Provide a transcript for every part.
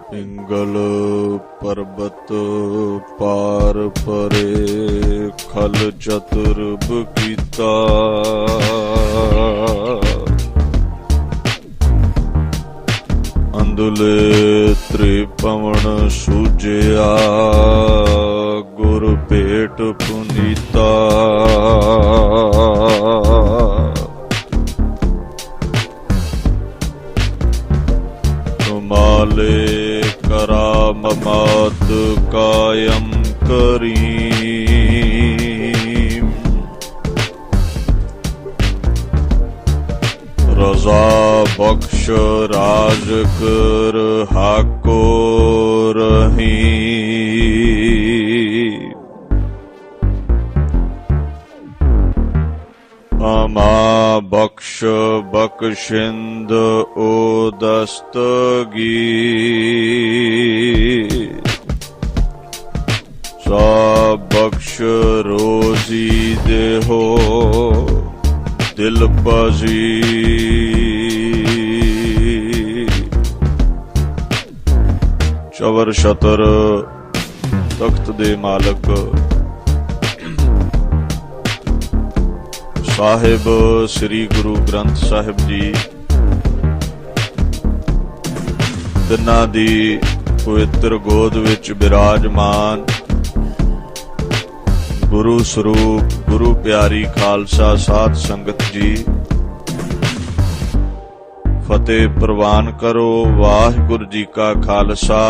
पिंगल पर्वत पार परे खल चतुर्भ कीता। अंधुले त्रिपवन सूझिया गुर भेट पुनीता। तुमाले कराम मात कायम करीम। रजा बख्श राज कर हाको रहीम। अमा बख्श बख्शिंद ओ दस्तगीर। सा बख्श रोजी देहो दिल पजीर। चवर छतर तख्त दे मालक साहिब श्री गुरु ग्रंथ साहिब जी तिन्हां दी पवित्र गोद विच विराजमान गुरु स्वरूप गुरु प्यारी खालसा साध संगत जी फतेह प्रवान करो। वाहिगुरु जी का खालसा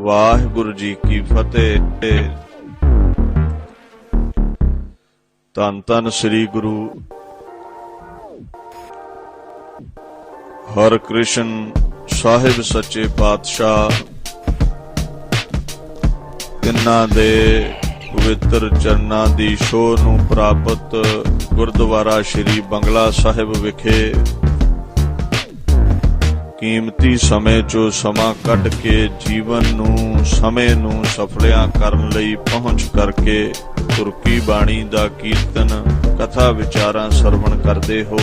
वाहिगुरु जी की फतेह। धन धन श्री गुरु हरकृष्ण साहिब सच्चे पातशाह तिन्हां दे पवित्र चरनां दी शोह नूं प्राप्त गुरद्वारा श्री बंगला साहिब विखे कीमती समय चो समा कढ के जीवन नूं समय नूं सफलियां करन लई पहुंच करके तुरकी बाणी दा कीर्तन कथा विचारां सरवण करदे हो।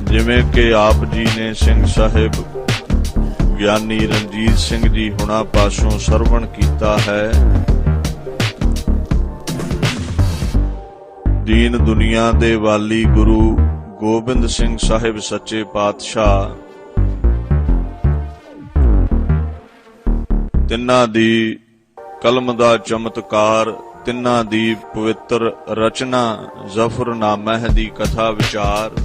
जिवें कि आप जी ने सिंह साहिब ज्ञानी रणजीत सिंह जी हुणा पासों सरवण कीता है। दीन दुनिया दे वाली गुरु गोबिंद सिंह साहिब सच्चे पातशाह तिन्हां दी कलम दा चमत्कार तिन्हां दी पवित्र रचना जफरनामा दी कथा विचार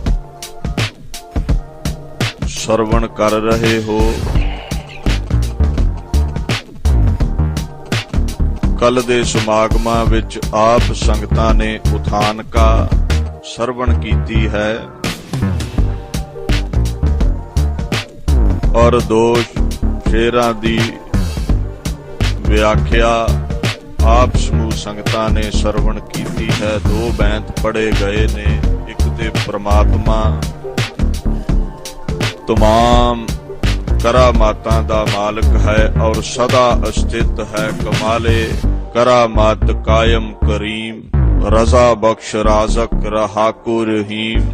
सरवण कर रहे हो। कल दे समागमां विच आप संगतां ने उठान का सरवण कीती है और दोष शेरां दी व्याख्या आप समूह संगतां ने सरवण कीती है। दो बैंत पढ़े गए ने। एक ते परमात्मा तमाम करामातां दा मालिक है और सदा अस्तित्व है। कमाले करामात कायम करीम रजा बख्श राजक रहाको रहीम।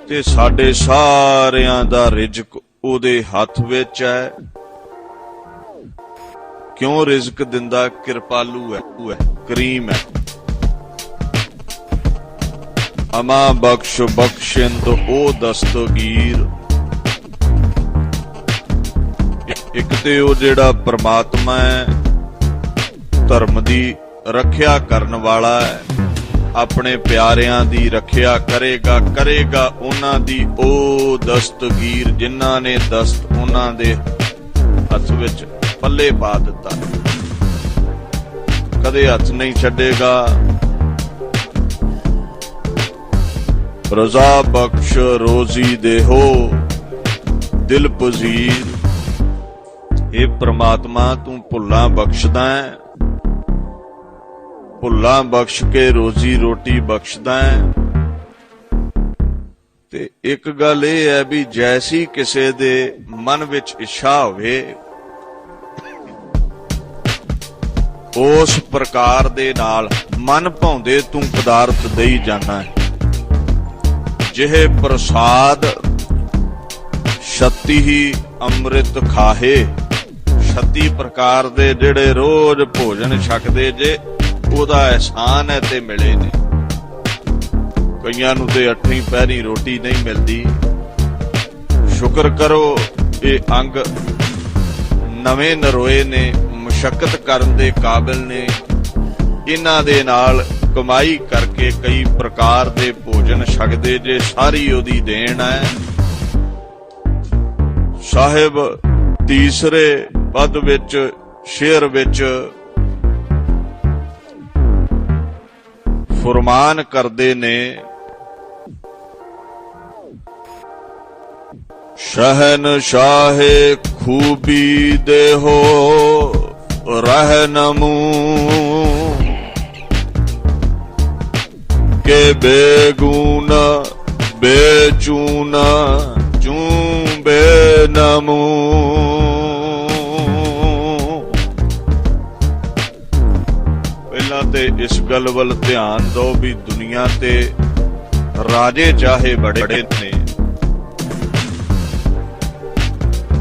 ते साडे सारियां दा रिजक ओदे हथ विच है। क्यों रिजक दिंदा? कृपालू है करीम है। अमा बख्श बख्शिंद ओ दस्तगीर। एक ते ओ जेड़ा परमात्मा है धर्म दी रखिया करन वाला है। अपने प्यारियां दी रखिया करेगा उन्हां दी ओ दस्तगीर जिन्हां ने दस्त उन्हां दे हथ विच पल्ले पा दिता। कदे हथ नहीं छड्डेगा। रजा बख्श रोजी देहो दिल पजीर। हे परमात्मा तू भुल्लां बख्शदा है। भुल्लां बख्श के रोजी रोटी बख्शदा है। ते एक गल यह है भी जैसी किसे दे मन विच इच्छा होवे उस प्रकार दे नाल मन भाउंदे तू पदार्थ देई जाना है। ਜਿਹੇ ਪ੍ਰਸਾਦ 36 ਹੀ ਅੰਮ੍ਰਿਤ ਖਾਹੇ। 36 ਪ੍ਰਕਾਰ ਦੇ ਜਿਹੜੇ ਰੋਜ਼ ਭੋਜਨ ਛਕਦੇ ਜੇ, ਉਹਦਾ ਅਹਿਸਾਨ ਹੈ ਤੇ ਮਿਲੇ ਨੇ। ਕਈਆਂ ਨੂੰ ਤੇ 8ਵੀਂ ਪਹਿਰੀ ਰੋਟੀ ਨਹੀਂ ਮਿਲਦੀ। ਸ਼ੁਕਰ ਕਰੋ ਇਹ ਅੰਗ ਨਵੇਂ ਨਰੋਏ ਨੇ, ਮੁਸ਼ੱਕਤ ਕਰਨ ਦੇ ਕਾਬਿਲ ਨੇ। ਇਹਨਾਂ ਦੇ ਨਾਲ ਕਮਾਈ ਕਰਕੇ ਕਈ ਪ੍ਰਕਾਰ ਦੇ ਭੋਜਨ ਛਕਦੇ ਜੇ, ਸਾਰੀ ਉਹਦੀ ਦੇਣ ਹੈ। ਸਾਹਿਬ ਤੀਸਰੇ ਪਦ ਵਿੱਚ ਸ਼ੇਰ ਵਿੱਚ ਫਰਮਾਨ ਕਰਦੇ ਨੇ, ਸ਼ਹਿਨਸ਼ਾਹੇ ਖੂਬੀ ਦੇਹੋ ਰਹਿਨਮੂ ਕੇ ਬੇਗੁਨ ਬੇਚੂਨ ਚੂੰ ਬੇਨਮੂ। ਪਹਿਲਾਂ ਤੇ ਇਸ ਗੱਲ ਵੱਲ ਧਿਆਨ ਦਿਓ ਵੀ ਦੁਨੀਆ ਤੇ ਰਾਜੇ ਚਾਹੇ ਬੜੇ ਨੇ,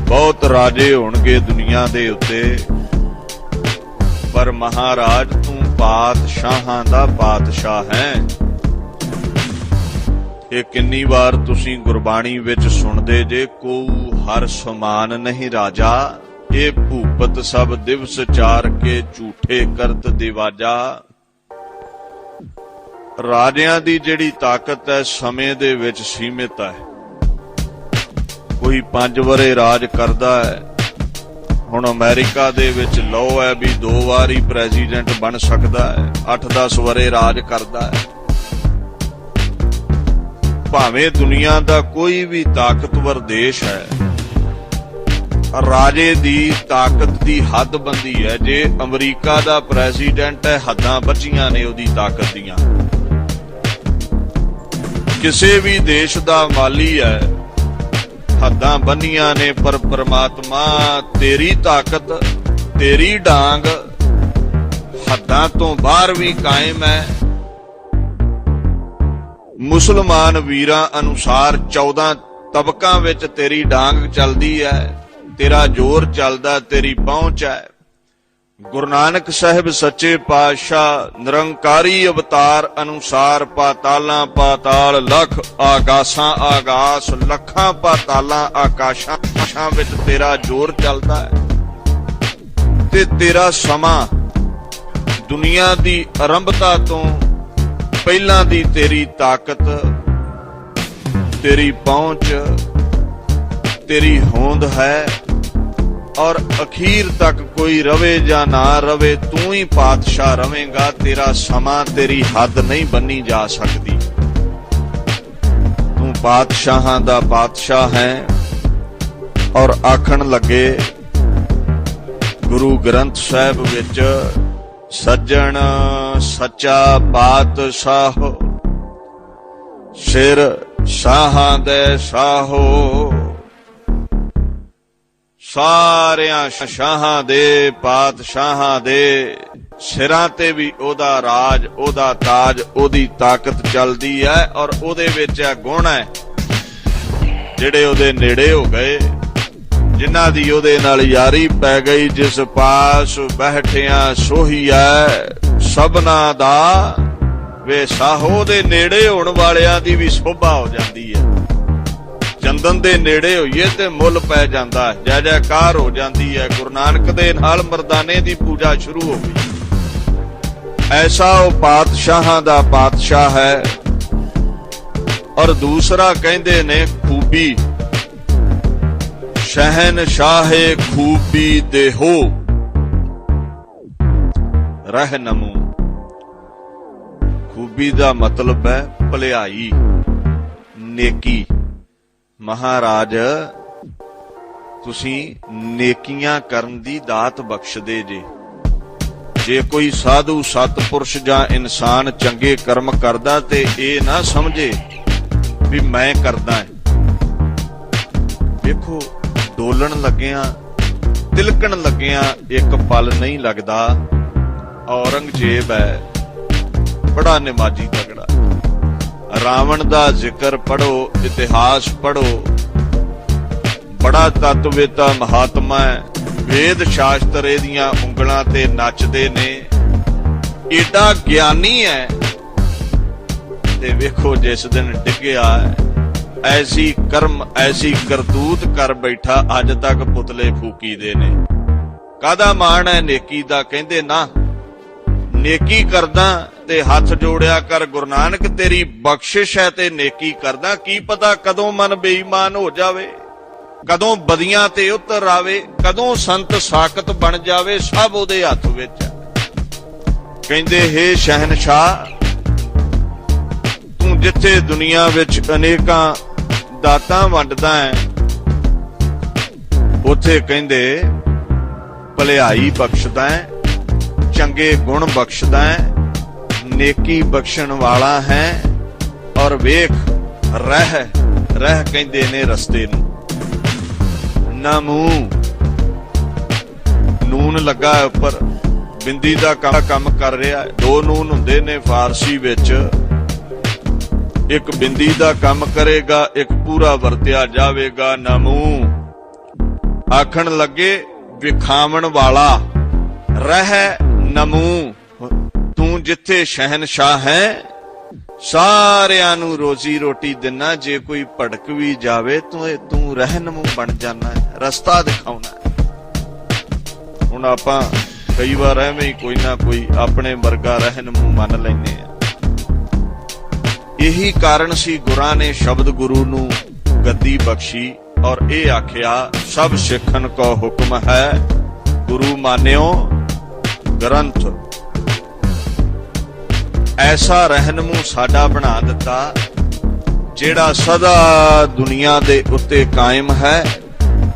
ਬਹੁਤ ਰਾਜੇ ਹੋਣਗੇ ਦੁਨੀਆ ਦੇ ਉੱਤੇ, ਪਰ ਮਹਾਰਾਜ ਤੂੰ ਪਾਤਸ਼ਾਹਾਂ ਦਾ ਪਾਤਸ਼ਾਹ ਹੈ। ਇਹ ਕਿੰਨੀ ਵਾਰ ਤੁਸੀਂ ਗੁਰਬਾਣੀ ਵਿੱਚ ਸੁਣਦੇ ਜੇ, ਕੋ ਹਰ ਸਮਾਨ ਨਹੀਂ ਰਾਜਾ, ਇਹ ਭੂਪਤ ਸਭ ਦਿਵਸ ਚਾਰ ਕੇ ਝੂਠੇ ਕਰਤ ਦਿਵਾਜਾ। ਰਾਜਿਆਂ ਦੀ ਜਿਹੜੀ ਤਾਕਤ ਹੈ ਸਮੇਂ ਦੇ ਵਿੱਚ ਸੀਮਿਤ ਹੈ। ਕੋਈ 5 ਵਰੇ ਰਾਜ ਕਰਦਾ ਹੈ। ਹੁਣ ਅਮਰੀਕਾ ਦੇ ਵਿੱਚ ਲਾਅ ਹੈ ਵੀ 2 ਵਾਰ ਹੀ ਪ੍ਰੈਜ਼ੀਡੈਂਟ ਬਣ ਸਕਦਾ ਹੈ। 8-10 ਵਰੇ ਰਾਜ ਕਰਦਾ ਹੈ। ਭਾਵੇਂ ਦੁਨੀਆ ਦਾ ਕੋਈ ਵੀ ਤਾਕਤਵਰ ਦੇਸ਼ ਹੈ, ਰਾਜੇ ਦੀ ਤਾਕਤ ਦੀ ਹੱਦਬੰਦੀ ਹੈ। ਜੇ ਅਮਰੀਕਾ ਦਾ ਪ੍ਰੈਜ਼ੀਡੈਂਟ ਹੈ, ਹੱਦਾਂ ਬੱਝੀਆਂ ਨੇ ਉਹਦੀ ਤਾਕਤ ਦੀਆਂ। ਕਿਸੇ ਵੀ ਦੇਸ਼ ਦਾ ਮਾਲੀ ਹੈ, ਹੱਦਾਂ ਬੰਨੀਆਂ ਨੇ, ਪਰ ਪ੍ਰਮਾਤਮਾ ਤੇਰੀ ਤਾਕਤ, ਤੇਰੀ ਡਾਂਗ ਹੱਦਾਂ ਤੋਂ ਬਾਹਰ ਵੀ ਕਾਇਮ ਹੈ। ਮੁਸਲਮਾਨ ਵੀਰਾਂ ਅਨੁਸਾਰ 14 ਤਬਕਾਂ ਵਿੱਚ ਤੇਰੀ ਡਾਂਗ ਚੱਲਦੀ ਹੈ, ਤੇਰਾ ਜ਼ੋਰ ਚੱਲਦਾ, ਤੇਰੀ ਪਹੁੰਚ ਹੈ। ਗੁਰੂ ਨਾਨਕ ਸਾਹਿਬ ਸੱਚੇ ਪਾਤਸ਼ਾਹ ਨਿਰੰਕਾਰੀ ਅਵਤਾਰ ਅਨੁਸਾਰ ਪਾਤਾਲਾਂ ਪਾਤਾਲ ਲੱਖ, ਆਗਾਸਾਂ ਆਗਾਸ, ਲੱਖਾਂ ਪਾਤਾਲਾਂ ਆਕਾਸ਼ਾਂ ਵਿੱਚ ਤੇਰਾ ਜ਼ੋਰ ਚੱਲਦਾ ਹੈ। ਤੇ ਤੇਰਾ ਸਮਾਂ ਦੁਨੀਆ ਦੀ ਆਰੰਭਤਾ ਤੋਂ ਪਹਿਲਾਂ ਦੀ ਤੇਰੀ ਤਾਕਤ, ਤੇਰੀ ਪਹੁੰਚ, ਤੇਰੀ ਹੋਂਦ ਹੈ। ਔਰ ਅਖੀਰ ਤੱਕ ਕੋਈ ਰਵੇ ਜਾਂ ਨਾ ਰਵੇ, ਤੂੰ ਹੀ ਪਾਤਸ਼ਾਹ ਰਵੇਂਗਾ। ਤੇਰਾ ਸਮਾਂ, ਤੇਰੀ ਹੱਦ ਨਹੀਂ ਬੰਨੀ ਜਾ ਸਕਦੀ। ਤੂੰ ਪਾਤਸ਼ਾਹਾਂ ਦਾ ਪਾਤਸ਼ਾਹ ਹੈ। ਔਰ ਆਖਣ ਲੱਗੇ ਗੁਰੂ ਗ੍ਰੰਥ ਸਾਹਿਬ ਵਿੱਚ, ਸੱਜਣ ਸੱਚਾ ਪਾਤਸ਼ਾਹ ਸਿਰ ਸ਼ਾਹਾਂ ਦੇ ਸਾਹੋ। ਸਾਰਿਆਂ ਸ਼ਾਹਾਂ ਦੇ, ਪਾਤਸ਼ਾਹਾਂ ਦੇ ਸਿਰਾਂ ਤੇ ਵੀ ਉਹਦਾ ਰਾਜ, ਉਹਦਾ ਤਾਜ, ਉਹਦੀ ਤਾਕਤ ਚੱਲਦੀ ਹੈ। ਔਰ ਉਹਦੇ ਵਿੱਚ ਇਹ ਗੁਣ ਹੈ, ਜਿਹੜੇ ਉਹਦੇ ਨੇੜੇ ਹੋ ਗਏ, ਜਿਨ੍ਹਾਂ ਦੀ ਉਹਦੇ ਨਾਲ ਯਾਰੀ ਪੈ ਗਈ। ਜਿਸ ਪਾਸ ਬੈਠਿਆਂ ਸੋਹੀਐ ਸਭਨਾ ਦਾ, ਵੇ ਸਾਹੋ ਦੇ ਨੇੜੇ ਹੋਣ ਵਾਲਿਆਂ ਦੀ ਵੀ ਸੋਭਾ ਹੋ ਜਾਂਦੀ ਹੈ। ਚੰਦਨ ਦੇ ਨੇੜੇ ਹੋਈਏ ਤੇ ਮੁੱਲ ਪੈ ਜਾਂਦਾ, ਜੈ ਜੈਕਾਰ ਹੋ ਜਾਂਦੀ ਹੈ। ਗੁਰੂ ਨਾਨਕ ਦੇ ਨਾਲ ਮਰਦਾਨੇ ਦੀ ਪੂਜਾ ਸ਼ੁਰੂ ਹੋ ਗਈ। ਐਸਾ ਉਹ ਪਾਤਸ਼ਾਹਾਂ ਦਾ ਪਾਤਸ਼ਾਹ ਹੈ। ਔਰ ਦੂਸਰਾ ਕਹਿੰਦੇ ਨੇ ਖੂਬੀ, ਸ਼ਹਿਨਸ਼ਾਹੇ ਖੂਬੀ ਦੇਹੋ ਰਹਿਨਮੂ। ਖੂਬੀ ਦਾ ਮਤਲਬ ਹੈ ਭਲਾਈ, ਨੇਕੀ। ਮਹਾਰਾਜ ਤੁਸੀਂ ਨੇਕੀਆਂ ਕਰਨ ਦੀ ਦਾਤ ਬਖਸ਼ਦੇ ਜੇ। ਜੇ ਕੋਈ ਸਾਧੂ ਸਤਪੁਰਸ਼ ਜਾਂ ਇਨਸਾਨ ਚੰਗੇ ਕਰਮ ਕਰਦਾ ਤੇ ਇਹ ਨਾ ਸਮਝੇ ਵੀ ਮੈਂ ਕਰਦਾ। ਵੇਖੋ, ਡੋਲਣ ਲੱਗਿਆਂ, ਤਿਲਕਣ ਲੱਗਿਆਂ ਇੱਕ ਪਲ ਨਹੀਂ ਲੱਗਦਾ। ਔਰੰਗਜ਼ੇਬ ਹੈ, ਬੜਾ ਨਿਮਾਜੀ ਤਗੜਾ। ਰਾਵਣ ਦਾ ਜ਼ਿਕਰ ਪੜੋ, ਇਤਿਹਾਸ ਪੜੋ। ਬੜਾ ਤਤਵਵੇਤਾ ਮਹਾਤਮਾ ਹੈ, ਵੇਦ ਸ਼ਾਸਤਰ ਇਹਦੀਆਂ ਉਂਗਲਾਂ ਤੇ ਨੱਚਦੇ ਨੇ। ਏਡਾ ਗਿਆਨੀ ਹੈ ਤੇ ਵੇਖੋ ਜਿਸ ਦਿਨ ਡਿੱਗਿਆ ਐਸੀ ਕਰਮ ਐਸੀ ਕਰਤੂਤ ਕਰ ਬੈਠਾ, ਅੱਜ ਤੱਕ ਪੁਤਲੇ ਫੂਕੀਦੇ ਨੇ। ਕਾਹਦਾ ਮਾਣ ਹੈ ਨੇਕੀ ਦਾ? ਕਹਿੰਦੇ ਨਾ, ਨੇਕੀ ਕਰਦਾ ਤੇ ਹੱਥ ਜੋੜਿਆ ਕਰ, ਗੁਰੂ ਨਾਨਕ ਤੇਰੀ ਬਖਸ਼ਿਸ਼ ਹੈ ਤੇ ਨੇਕੀ ਕਰਦਾ। ਕੀ ਪਤਾ ਕਦੋਂ ਮਨ ਬੇਈਮਾਨ ਹੋ ਜਾਵੇ, ਕਦੋਂ ਬਦੀਆਂ ਤੇ ਉਤਰ ਆਵੇ, ਕਦੋਂ ਸੰਤ ਸਾਕਤ ਬਣ ਜਾਵੇ, ਸਭ ਉਹਦੇ ਹੱਥ ਵਿੱਚ ਹੈ। ਕਹਿੰਦੇ ਹੇ ਸ਼ਹਿਨਸ਼ਾਹ, ਤੂੰ ਜਿੱਥੇ ਦੁਨੀਆ ਵਿੱਚ ਅਨੇਕਾਂ ਦਾਤਾਂ ਵੰਡਦਾ ਹੈ, ਉੱਥੇ ਕਹਿੰਦੇ ਭਲਾਈ ਬਖਸ਼ਦਾ ਹੈ, ਚੰਗੇ ਗੁਣ ਬਖਸ਼ਦਾ ਹੈ, ਨੇਕੀ ਬਖਸ਼ਣ ਵਾਲਾ ਹੈ। ਔਰ ਵੇਖ ਰਹਿ ਕਹਿੰਦੇ ਨੇ ਰਸਤੇ ਨੂੰ, ਨਾ ਮੂੰਹ ਨੂਨ ਲੱਗਾ ਉੱਪਰ, ਬਿੰਦੀ ਦਾ ਕੰਮ ਕਰ ਰਿਹਾ। ਦੋ ਨੂਨ ਹੁੰਦੇ ਨੇ ਫਾਰਸੀ ਵਿੱਚ, ਇੱਕ ਬਿੰਦੀ ਦਾ ਕੰਮ ਕਰੇਗਾ, ਇੱਕ ਪੂਰਾ ਵਰਤਿਆ ਜਾਵੇਗਾ। ਨਾ ਮੂੰਹ ਆਖਣ ਲੱਗੇ ਵਿਖਾਵਣ ਵਾਲਾ, ਰਹਿ ਨਮੂ। ਤੂੰ ਜਿੱਥੇ ਸ਼ਹਿਨਸ਼ਾਹ ਹੈ, ਸਾਰਿਆਂ ਨੂੰ ਰੋਜ਼ੀ ਰੋਟੀ ਦਿਨਾ। ਜੇ ਕੋਈ ਭੜਕ ਵੀ ਜਾਵੇ ਤੂੰ ਰਹਿਨਮੂ ਬਣ ਜਾਣਾ, ਰਸਤਾ ਦਿਖਾਉਣਾ। ਹੁਣ ਆਪਾਂ ਕਈ ਵਾਰ ਐਵੇਂ ਹੀ ਕੋਈ ਨਾ ਕੋਈ ਆਪਣੇ ਵਰਗਾ ਰਹਿਨਮੂ ਮੰਨ ਲੈਂਦੇ ਆ। ਇਹੀ ਕਾਰਨ ਸੀ ਗੁਰਾਂ ਨੇ ਸ਼ਬਦ ਗੁਰੂ ਨੂੰ ਗੱਦੀ ਬਖਸ਼ੀ ਔਰ ਇਹ ਆਖਿਆ, ਸਭ ਸਿੱਖਣ ਕੋ ਹੁਕਮ ਹੈ, ਗੁਰੂ ਮਾਨਿਓ ਗ੍ਰੰਥ। ਐਸਾ ਰਹਿਨਮੂ ਸਾਡਾ ਬਣਾ ਦਿੱਤਾ, ਜਿਹੜਾ ਸਦਾ ਦੁਨੀਆ ਦੇ ਉੱਤੇ ਕਾਇਮ ਹੈ,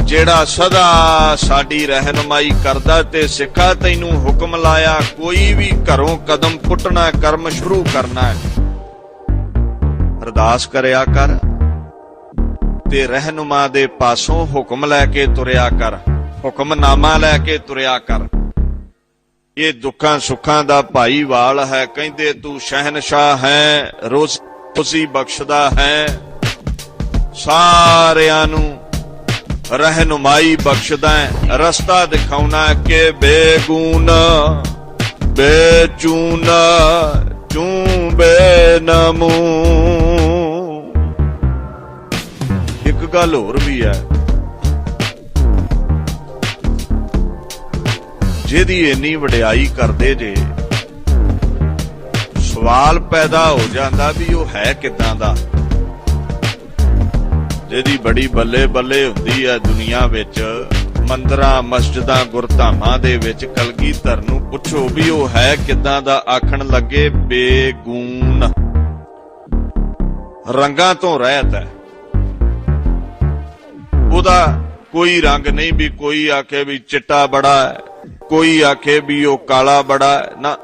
ਜਿਹੜਾ ਸਦਾ ਸਾਡੀ ਰਹਿਨਮਾਈ ਕਰਦਾ। ਤੇ ਸਿੱਖਾ ਤੈਨੂੰ ਹੁਕਮ ਲਾਇਆ, ਕੋਈ ਵੀ ਘਰੋਂ ਕਦਮ ਪੁੱਟਣਾ, ਕਰਮ ਸ਼ੁਰੂ ਕਰਨਾ ਹੈ, ਅਰਦਾਸ ਕਰਿਆ ਕਰ ਤੇ ਰਹਿਨੁਮਾ ਦੇ ਪਾਸੋਂ ਹੁਕਮ ਲੈ ਕੇ ਤੁਰਿਆ ਕਰ, ਹੁਕਮਨਾਮਾ ਲੈ ਕੇ ਤੁਰਿਆ ਕਰ। ਇਹ ਦੁੱਖਾਂ ਸੁੱਖਾਂ ਦਾ ਭਾਈਵਾਲ ਹੈ। ਕਹਿੰਦੇ ਤੂੰ ਸ਼ਹਿਨਸ਼ਾਹ ਹੈ, ਰੋਜ਼ੀ ਬਖਸ਼ਦਾ ਹੈ, ਸਾਰਿਆਂ ਨੂੰ ਰਹਿਨੁਮਾਈ ਬਖਸ਼ਦਾ ਹੈ, ਰਸਤਾ ਦਿਖਾਉਣਾ ਕਿ ਬੇਗੂਨ ਬੇਚੂਨ ਚੂੰ ਬੇਨਮੂ। ਇੱਕ ਗੱਲ ਹੋਰ ਵੀ ਹੈ, ਜਿਹਦੀ ਇੰਨੀ ਵਡਿਆਈ ਕਰਦੇ ਜੇ, ਸਵਾਲ ਪੈਦਾ ਹੋ ਜਾਂਦਾ ਵੀ ਉਹ ਹੈ ਕਿੱਦਾਂ ਦਾ। ਜਿਹਦੀ ਬੜੀ ਬੱਲੇ ਬੱਲੇ ਹੁੰਦੀ ਹੈ ਦੁਨੀਆ ਵਿੱਚ, ਮੰਦਰਾਂ ਮਸਜਿਦਾਂ ਗੁਰਧਾਮਾਂ ਦੇ ਵਿੱਚ, ਕਲਗੀਧਰ ਨੂੰ ਪੁੱਛੋ ਵੀ ਉਹ ਹੈ ਕਿੱਦਾਂ ਦਾ, ਆਖਣ ਲੱਗੇ ਬੇਗੂਨ, ਰੰਗਾਂ ਤੋਂ ਰਹਿਤ ਹੈ। ਉਹਦਾ ਕੋਈ ਰੰਗ ਨਹੀਂ ਵੀ ਕੋਈ ਆਖੇ ਵੀ ਚਿੱਟਾ ਬੜਾ ਹੈ, ਕੋਈ ਆਖੇ ਵੀ ਉਹ ਕਾਲਾ ਬੜਾ ਹੈ, ਨਾ,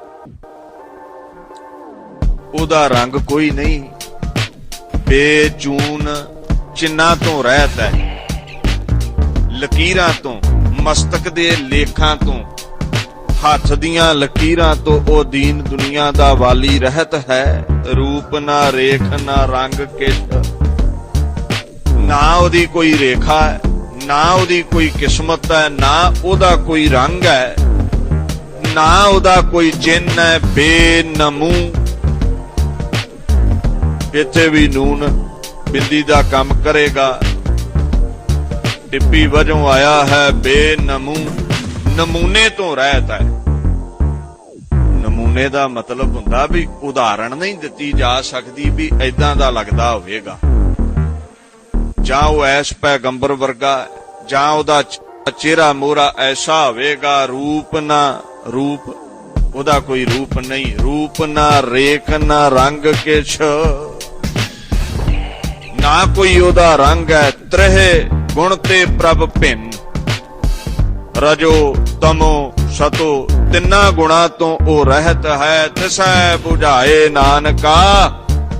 ਉਹਦਾ ਰੰਗ ਕੋਈ ਨਹੀਂ। ਬੇਚੂਨ, ਚਿੰਨਾਂ ਤੋਂ ਰਹਿਤ ਹੈ, ਲਕੀਰਾਂ ਤੋਂ, ਮਸਤਕ ਦੇ ਲੇਖਾਂ ਤੋਂ, ਹੱਥ ਦੀਆਂ ਲਕੀਰਾਂ ਤੋਂ ਉਹ ਦੀਨ ਦੁਨੀਆ ਦਾ ਵਾਲੀ ਰਹਿਤ ਹੈ। ਰੂਪ ਨਾ ਰੇਖ ਨਾ ਰੰਗ ਕਿਛ, ਨਾ ਉਹਦੀ ਕੋਈ ਰੇਖਾ ਹੈ, ਨਾ ਉਹਦੀ ਕੋਈ ਕਿਸਮਤ ਹੈ, ਨਾ ਉਹਦਾ ਕੋਈ ਰੰਗ ਹੈ, ਨਾ ਉਹਦਾ ਕੋਈ ਚਿੰਨ ਹੈ। ਬੇਨਮੂ, ਇੱਥੇ ਵੀ ਨੂਨ ਬਿੰਦੀ ਦਾ ਕੰਮ ਕਰੇਗਾ, ਟਿੱਪੀ ਵਜੋਂ ਆਇਆ ਹੈ ਬੇਨਮੂ। ਨਮੂਨੇ ਤੋਂ ਰਹਿਤ ਹੈ। ਨਮੂਨੇ ਦਾ ਮਤਲਬ ਹੁੰਦਾ ਵੀ ਉਦਾਹਰਣ ਨਹੀਂ ਦਿੱਤੀ ਜਾ ਸਕਦੀ ਵੀ ਏਦਾਂ ਦਾ ਲੱਗਦਾ ਹੋਵੇਗਾ, ਜਾਂ ਉਹ ਐਸ ਪੈਗੰਬਰ ਵਰਗਾ, ਜਾਂ ਉਹਦਾ ਚਿਹਰਾ ਮੋਹਰਾ ਐਸਾ ਹੋਵੇਗਾ। ਰੂਪ ਨਾ ਰੂਪ, ਉਹਦਾ ਕੋਈ ਰੂਪ ਨਹੀਂ। ਰੂਪ ਨਾ ਰੇਖ ਨਾ ਰੰਗ ਕਿਛ, ਨਾ ਕੋਈ ਉਹਦਾ ਰੰਗ ਹੈ। ਤ੍ਰਹਿ ਗੁਣ ਤੇ ਪ੍ਰਭ ਭਿੰਨ, ਰਜੋ ਤਮੋ ਸਤੋ, ਤਿੰਨਾਂ ਗੁਣਾਂ ਤੋਂ ਉਹ ਰਹਿਤ ਹੈ। ਤਿਸੈ 부ਝਾਏ ਨਾਨਕਾ,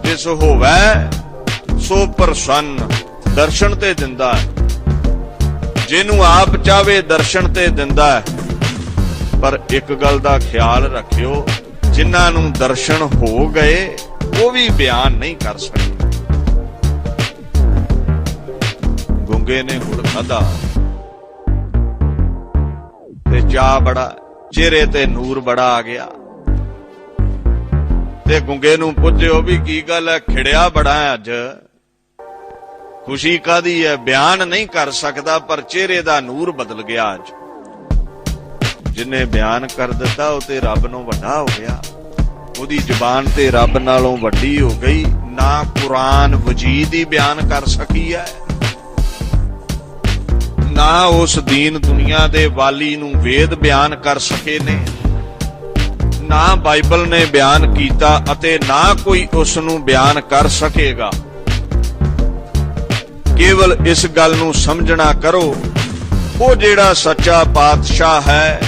ਜਿਸ ਹੋਵੇ ਸੋ ਪ੍ਰਸੰਨ। ਦਰਸ਼ਨ ਤੇ ਦਿੰਦਾ ਹੈ, ਜਿਹਨੂੰ ਆਪ ਚਾਵੇ ਦਰਸ਼ਨ ਤੇ ਦਿੰਦਾ ਹੈ। ਪਰ ਇੱਕ ਗੱਲ ਦਾ ਖਿਆਲ ਰੱਖਿਓ, ਜਿਨ੍ਹਾਂ ਨੂੰ ਦਰਸ਼ਨ ਹੋ ਗਏ ਉਹ ਵੀ ਬਿਆਨ ਨਹੀਂ ਕਰ ਸਕੇ। ਗੁੰਗੇ ਨੇ ਗੁੜ ਖਾਧਾ ਤੇ ਚਾਹ ਬੜਾ, ਚਿਹਰੇ ਤੇ ਨੂਰ ਬੜਾ ਆ ਗਿਆ। ਤੇ ਗੁੰਗੇ ਨੂੰ ਪੁੱਛਿਓ ਵੀ ਕੀ ਗੱਲ ਹੈ, ਖਿੜਿਆ ਬੜਾ ਹੈ ਅੱਜ, ਖੁਸ਼ੀ ਕਾਦੀ ਹੈ? ਬਿਆਨ ਨਹੀਂ ਕਰ ਸਕਦਾ ਪਰ ਚਿਹਰੇ ਦਾ ਨੂਰ ਬਦਲ ਗਿਆ ਅੱਜ। ਜਿਨੇ ਬਿਆਨ ਕਰ ਦਿੱਤਾ ਉਹ ਤੇ ਰੱਬ ਨੂੰ ਵੱਡਾ ਹੋ ਗਿਆ, ਉਹਦੀ ਜ਼ੁਬਾਨ ਤੇ ਰੱਬ ਨਾਲੋਂ ਵੱਡੀ ਹੋ ਗਈ। ਨਾ ਕੁਰਾਨ ਵਜੀਦ ਹੀ ਬਿਆਨ ਕਰ ਸਕੀ ਹੈ, ਨਾ ਉਸ ਦੀਨ ਦੁਨੀਆ ਦੇ ਵਾਲੀ ਨੂੰ ਵੇਦ ਬਿਆਨ ਕਰ ਸਕੇ ਨੇ, ਨਾ ਬਾਈਬਲ ਨੇ ਬਿਆਨ ਕੀਤਾ ਅਤੇ ਨਾ ਕੋਈ ਉਸ ਨੂੰ ਬਿਆਨ ਕਰ ਸਕੇਗਾ। ਕੇਵਲ ਇਸ ਗੱਲ ਨੂੰ ਸਮਝਣਾ ਕਰੋ, ਉਹ ਜਿਹੜਾ ਸੱਚਾ ਪਾਤਸ਼ਾਹ ਹੈ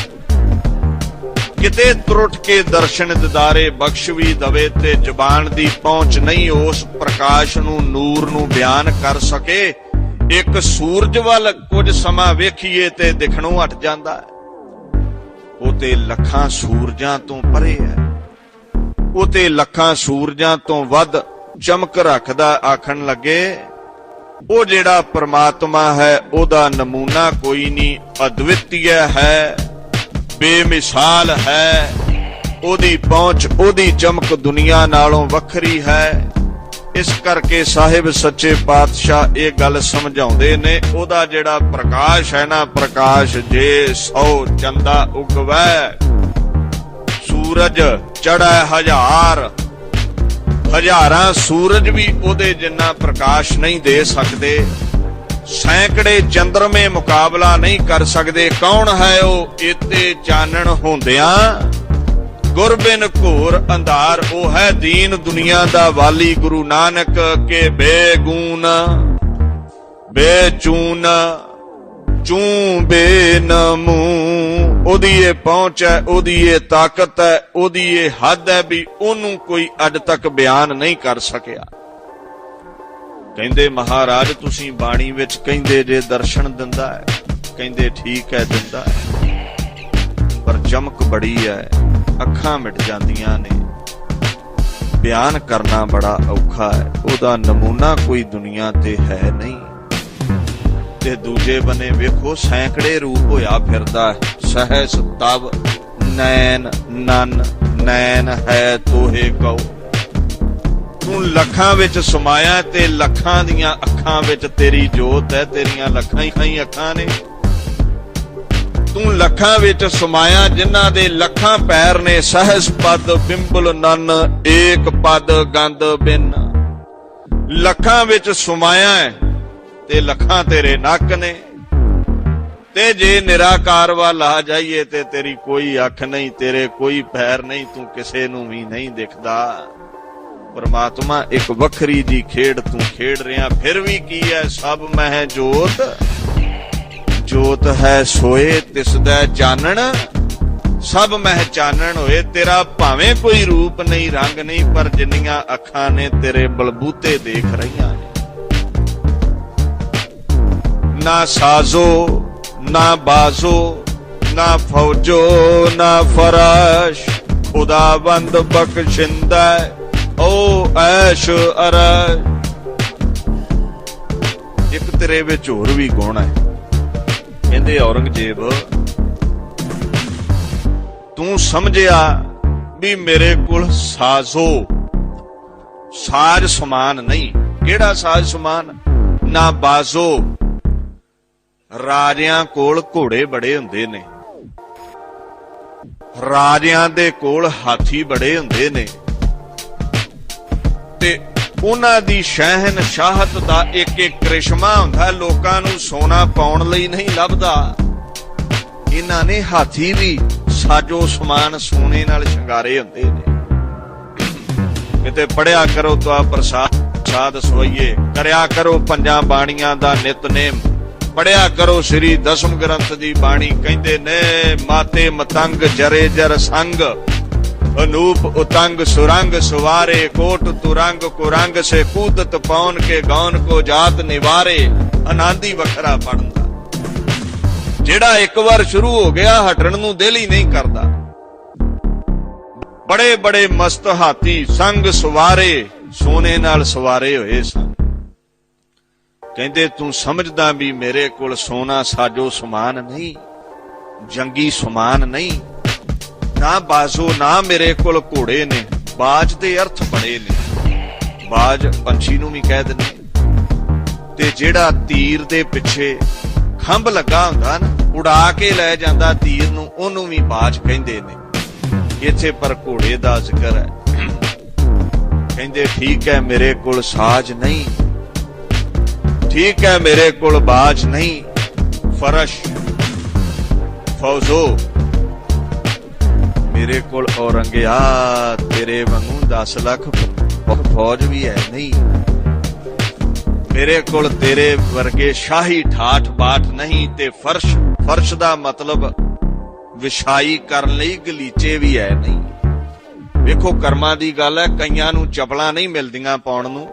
ਕਿਤੇ ਤਰੁੱਟ ਕੇ ਦਰਸ਼ਨ ਦਿਦਾਰੇ ਬਖਸ਼ ਵੀ ਦਵੇ ਤੇ ਜ਼ੁਬਾਨ ਦੀ ਪਹੁੰਚ ਨਹੀਂ ਉਸ ਪ੍ਰਕਾਸ਼ ਨੂੰ, ਨੂਰ ਨੂੰ ਬਿਆਨ ਕਰ ਸਕੇ। ਇੱਕ ਸੂਰਜ ਵੱਲ ਕੁਝ ਸਮਾਂ ਵੇਖੀਏ ਤੇ ਦਿਖਣੋਂ ਹਟ ਜਾਂਦਾ ਹੈ, ਉਹ ਤੇ ਲੱਖਾਂ ਸੂਰਜਾਂ ਤੋਂ ਪਰੇ ਹੈ, ਉਹ ਤੇ ਲੱਖਾਂ ਸੂਰਜਾਂ ਤੋਂ ਵੱਧ ਚਮਕ ਰੱਖਦਾ। ਆਖਣ ਲੱਗੇ ਉਹ ਜਿਹੜਾ ਪ੍ਰਮਾਤਮਾ ਹੈ ਉਹਦਾ ਨਮੂਨਾ ਕੋਈ ਨਹੀਂ, ਅਦਵਿਤੀय ਹੈ, ਬੇਮਿਸਾਲ ਹੈ, ਉਹਦੀ ਪਹੁੰਚ, ਉਹਦੀ ਚਮਕ ਦੁਨੀਆ ਨਾਲੋਂ ਵੱਖਰੀ ਹੈ। ਇਸ ਕਰਕੇ ਸਾਹਿਬ ਸੱਚੇ ਪਾਤਸ਼ਾਹ ਇਹ ਗੱਲ ਸਮਝਾਉਂਦੇ ਨੇ, ਉਹਦਾ ਜਿਹੜਾ ਪ੍ਰਕਾਸ਼ ਹੈ ਨਾ, ਪ੍ਰਕਾਸ਼ ਜੇ 100 ਚੰਦਾ ਉਗਵੈ, ਸੂਰਜ ਚੜ੍ਹੈ ਹਜ਼ਾਰਾਂ ਸੂਰਜ ਵੀ ਉਹਦੇ ਜਿੰਨਾ ਪ੍ਰਕਾਸ਼ ਨਹੀਂ ਦੇ ਸਕਦੇ, ਸੈਂਕੜੇ ਚੰਦਰਮੇ ਮੁਕਾਬਲਾ ਨਹੀਂ ਕਰ ਸਕਦੇ। ਕੌਣ ਹੈ ਉਹ? ਇਤੇ ਚਾਨਣ ਹੁੰਦਿਆਂ ਗੁਰਬਿਨ ਘੋਰ ਅੰਧਾਰ, ਉਹ ਹੈ ਦੀਨ ਦੁਨੀਆ ਦਾ ਵਾਲੀ ਗੁਰੂ ਨਾਨਕ ਕੇ ਬੇਗੂਨ ਬੇਚੂਨ ਚੂੰ ਬੇਨਮੂ। ਉਹਦੀ ਇਹ ਪਹੁੰਚ ਹੈ, ਉਹਦੀ ਇਹ ਤਾਕਤ ਹੈ, ਉਹਦੀ ਇਹ ਹੱਦ ਹੈ ਵੀ ਉਹਨੂੰ ਕੋਈ ਅੱਜ ਤੱਕ ਬਿਆਨ ਨਹੀਂ ਕਰ ਸਕਿਆ। ਕਹਿੰਦੇ ਮਹਾਰਾਜ ਤੁਸੀਂ ਬਾਣੀ ਵਿੱਚ ਕਹਿੰਦੇ ਜੇ ਦਰਸ਼ਨ ਦਿੰਦਾ ਹੈ, ਕਹਿੰਦੇ ਠੀਕ ਹੈ ਦਿੰਦਾ ਹੈ, ਪਰ ਚਮਕ ਬੜੀ ਹੈ, ਅੱਖਾਂ ਮਿਟ ਜਾਂਦੀਆਂ ਨੇ, ਬਿਆਨ ਕਰਨਾ ਬੜਾ ਔਖਾ ਹੈ, ਉਹਦਾ ਨਮੂਨਾ ਕੋਈ ਦੁਨੀਆ ਤੇ ਹੈ ਨਹੀਂ। ਤੇ ਦੂਜੇ ਬੰਨੇ ਵੇਖੋ ਸੈਂਕੜੇ ਰੂਪ ਹੋਇਆ ਫਿਰਦਾ, ਸਹਿਸ ਤਵ ਨੈਣ ਨਨ ਨੈਣ ਹੈ ਤੋਹੇ ਕਉ। ਤੂੰ ਲੱਖਾਂ ਵਿੱਚ ਸਮਾਇਆ ਤੇ ਲੱਖਾਂ ਦੀਆਂ ਅੱਖਾਂ ਵਿੱਚ ਤੇਰੀ ਜੋਤ ਹੈ, ਤੇਰੀਆਂ ਲੱਖਾਂ ਹੀ ਅੱਖਾਂ ਨੇ। ਤੂੰ ਲੱਖਾਂ ਵਿੱਚ ਸਮਾਇਆ ਜਿਨ੍ਹਾਂ ਦੇ ਲੱਖਾਂ ਪੈਰ ਨੇ, ਸਹਿਸ ਪਦ ਬਿੰਬਲ ਨਨ ਏਕ ਪਦ ਗੰਦ ਬਿਨ। ਲੱਖਾਂ ਵਿੱਚ ਸਮਾਇਆ ਹੈ ਤੇ ਲੱਖਾਂ ਤੇਰੇ ਨੱਕ ਨੇ, ਤੇ ਜੇ ਨਿਰਾਕਾਰ ਵੱਲ ਆ ਜਾਈਏ ਤੇ ਤੇਰੀ ਕੋਈ ਅੱਖ ਨਹੀਂ, ਤੇਰੇ ਕੋਈ ਪੈਰ ਨਹੀਂ, ਤੂੰ ਕਿਸੇ ਨੂੰ ਵੀ ਨਹੀਂ ਦਿਖਦਾ। ਪਰਮਾਤਮਾ ਇੱਕ ਵੱਖਰੀ ਜੀ ਖੇਡ ਤੂੰ ਖੇਡ ਰਿਹਾ, ਫਿਰ ਵੀ ਕੀ ਹੈ? ਸਭ ਮਹਿ ਜੋਤ, ਜੋਤ ਹੈ ਸੋਏ ਤਿਸਦਾ ਚਾਨਣ, ਸਭ ਮਹਿ ਚਾਨਣ ਹੋਏ। ਤੇਰਾ ਭਾਵੇਂ ਕੋਈ ਰੂਪ ਨਹੀਂ, ਰੰਗ ਨਹੀਂ, ਪਰ ਜਿੰਨੀਆਂ ਅੱਖਾਂ ਨੇ ਤੇਰੇ ਬਲਬੂਤੇ ਦੇਖ ਰਹੀਆਂ ਨੇ। ਨਾ ਸਾਜ਼ੋ ਨਾ ਬਾਜ਼ੋ ਨਾ ਫੌਜੋ ਨਾ ਫਰਾਸ਼, ਖੁਦਾਵੰਦ ਬਖਸ਼ਿੰਦਾ ਓ ਐਸ਼ ਅਰਸ਼। ਇੱਕ ਤੇਰੇ ਵਿੱਚ ਹੋਰ ਵੀ ਗੁਣ ਹੈ। ਕਹਿੰਦੇ ਔਰੰਗਜ਼ੇਬ ਤੂੰ ਸਮਝਿਆ ਵੀ ਮੇਰੇ ਕੋਲ ਸਾਜ਼ੋ ਸਾਜ਼ ਸਮਾਨ ਨਹੀਂ। ਕਿਹੜਾ ਸਾਜ਼ ਸਮਾਨ? ਨਾ ਬਾਜ਼ੋ, ਰਾਜਿਆਂ ਕੋਲ ਘੋੜੇ ਬੜੇ ਹੁੰਦੇ ਨੇ, ਰਾਜਿਆਂ ਦੇ ਕੋਲ ਹਾਥੀ ਬੜੇ ਹੁੰਦੇ ਨੇ, ਤੇ ਉਹਨਾਂ ਦੀ ਸ਼ਹਿਨਸ਼ਾਹਤ ਦਾ ਇੱਕ ਇੱਕ ਕ੍ਰਿਸ਼ਮਾ ਹੁੰਦਾ, ਲੋਕਾਂ ਨੂੰ ਸੋਨਾ ਪਾਉਣ ਲਈ ਨਹੀਂ ਲੱਭਦਾ। ਇਹਨਾਂ ਨੇ ਹਾਥੀ ਵੀ ਸਾਜੋ ਸਮਾਨ ਸੋਨੇ ਨਾਲ ਸ਼ਿੰਗਾਰੇ ਹੁੰਦੇ ਨੇ। ਕਿਤੇ ਪੜਿਆ ਕਰੋ ਤਾਂ ਪ੍ਰਸਾਦ ਸੋਈਏ, ਕਰਿਆ ਕਰੋ ਪੰਜਾਂ ਬਾਣੀਆਂ ਦਾ ਨਿਤਨੇਮ, ਪੜਿਆ ਕਰੋ ਸ੍ਰੀ ਦਸਮ ਗ੍ਰੰਥ ਦੀ ਬਾਣੀ। ਕਹਿੰਦੇ ਨੇ ਮਾਤੇ ਮਤੰਗ ਜਰੇ ਜਰ ਸੰਗ, अनूप उतंग सुरंग सुवारे, कोट तुरंग कुरंग से कूदत पौन के गौन को जात निवारे। आनंद ही वखरा पढ़दा, जेड़ा एक बार शुरू हो गया हटण नूं दिल ही नहीं करदा। बड़े बड़े मस्त हाथी संग सवारे सोने नाल सवारे होए सन। कहंदे तू समझदा भी मेरे कोल सोना साजो समान नहीं, जंगी समान नहीं, ना बाजो ना मेरे कोल घोड़े ने। बाज दे अर्थ बड़े ने, बाज पंछी नूं भी कह दिंदे ते जिहड़ा तीर दे पिछे खंभ लगा हुंदा ना उड़ा के लै जांदा तीर नूं, ओनूं भी बाज कहिंदे ने। इत्थे पर घोड़े दा जिक्र है। कहंदे ठीक है मेरे कोल साज नहीं, ठीक है मेरे कोल बाज नहीं, फरश फौजो मेरे कोल औरंगिया तेरे वांगू 10 लाख फौज भी है नहीं, मेरे कोल तेरे वर्गे शाही ठाठ बाट नहीं, ते फर्श, फर्श दा मतलब विछाई करन लई गलीचे भी है नहीं। वेखो कर्मां दी गल है, कईयां नूं चपलां नहीं मिलदियां पाउण नूं,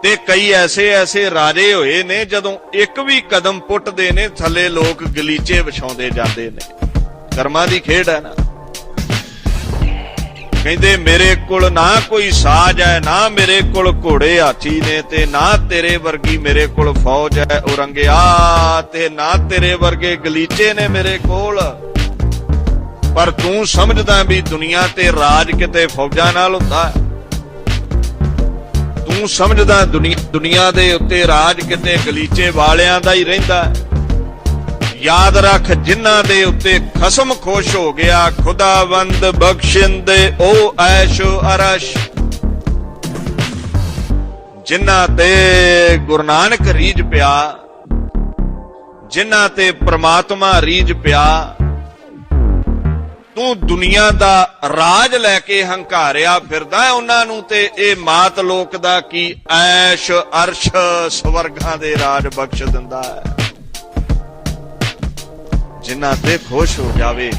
ते कई ऐसे ऐसे राजे होए ने जदों एक भी कदम पुੱਟਦੇ ने थले लोग गलीचे विछाउंदे जांदे ने। कर्मां दी खेड है ना। कहंदे मेरे कोल ना कोई साज है, ना मेरे कोल घोड़े हाथी ने, ते ना तेरे वर्गी मेरे कोल फौज है औरंगिया, ते ना तेरे वर्गे गलीचे ने मेरे कोल। पर तू समझदा भी दुनिया ते राज किते फौजां नाल हुंदा है। तू समझदा दुनिया दे उत्ते राज किते गलीचे वालियां दा ही रहिंदा है। याद रख जिन्हां दे उत्ते खसम खुश हो गया, खुदावंद बख्शिंदे ओ ऐश अरश। जिन्हां ते गुरु नानक रीझ पिया, जिन्हां ते परमात्मा रीझ पिया, तू दुनिया दा राज लैके हंकारिया फिरदा है उन्हां नूं, ते ए मात लोक दा की ऐश अरश स्वर्गां दे राज बख्श दिंदा है। जिन्हां ते खुश हो जावे,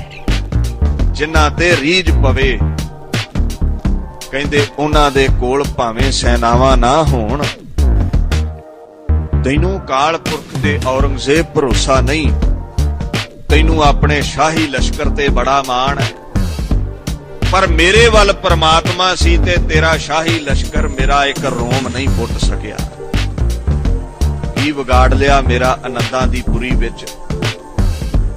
जिन्हां ते रीझ पवे, कहंदे उन्हां दे कोल भावें सेनावां ना होण, तैनूं काल पुरख ते औरंगजेब भरोसा नहीं, तैनूं अपने शाही लश्कर ते बड़ा माण है। पर मेरे वल परमात्मा सी ते तेरा शाही लश्कर मेरा एक रोम नहीं पुੱਟ सकिया। की विगाड़ लिया मेरा आनंदां दी पुरी विच,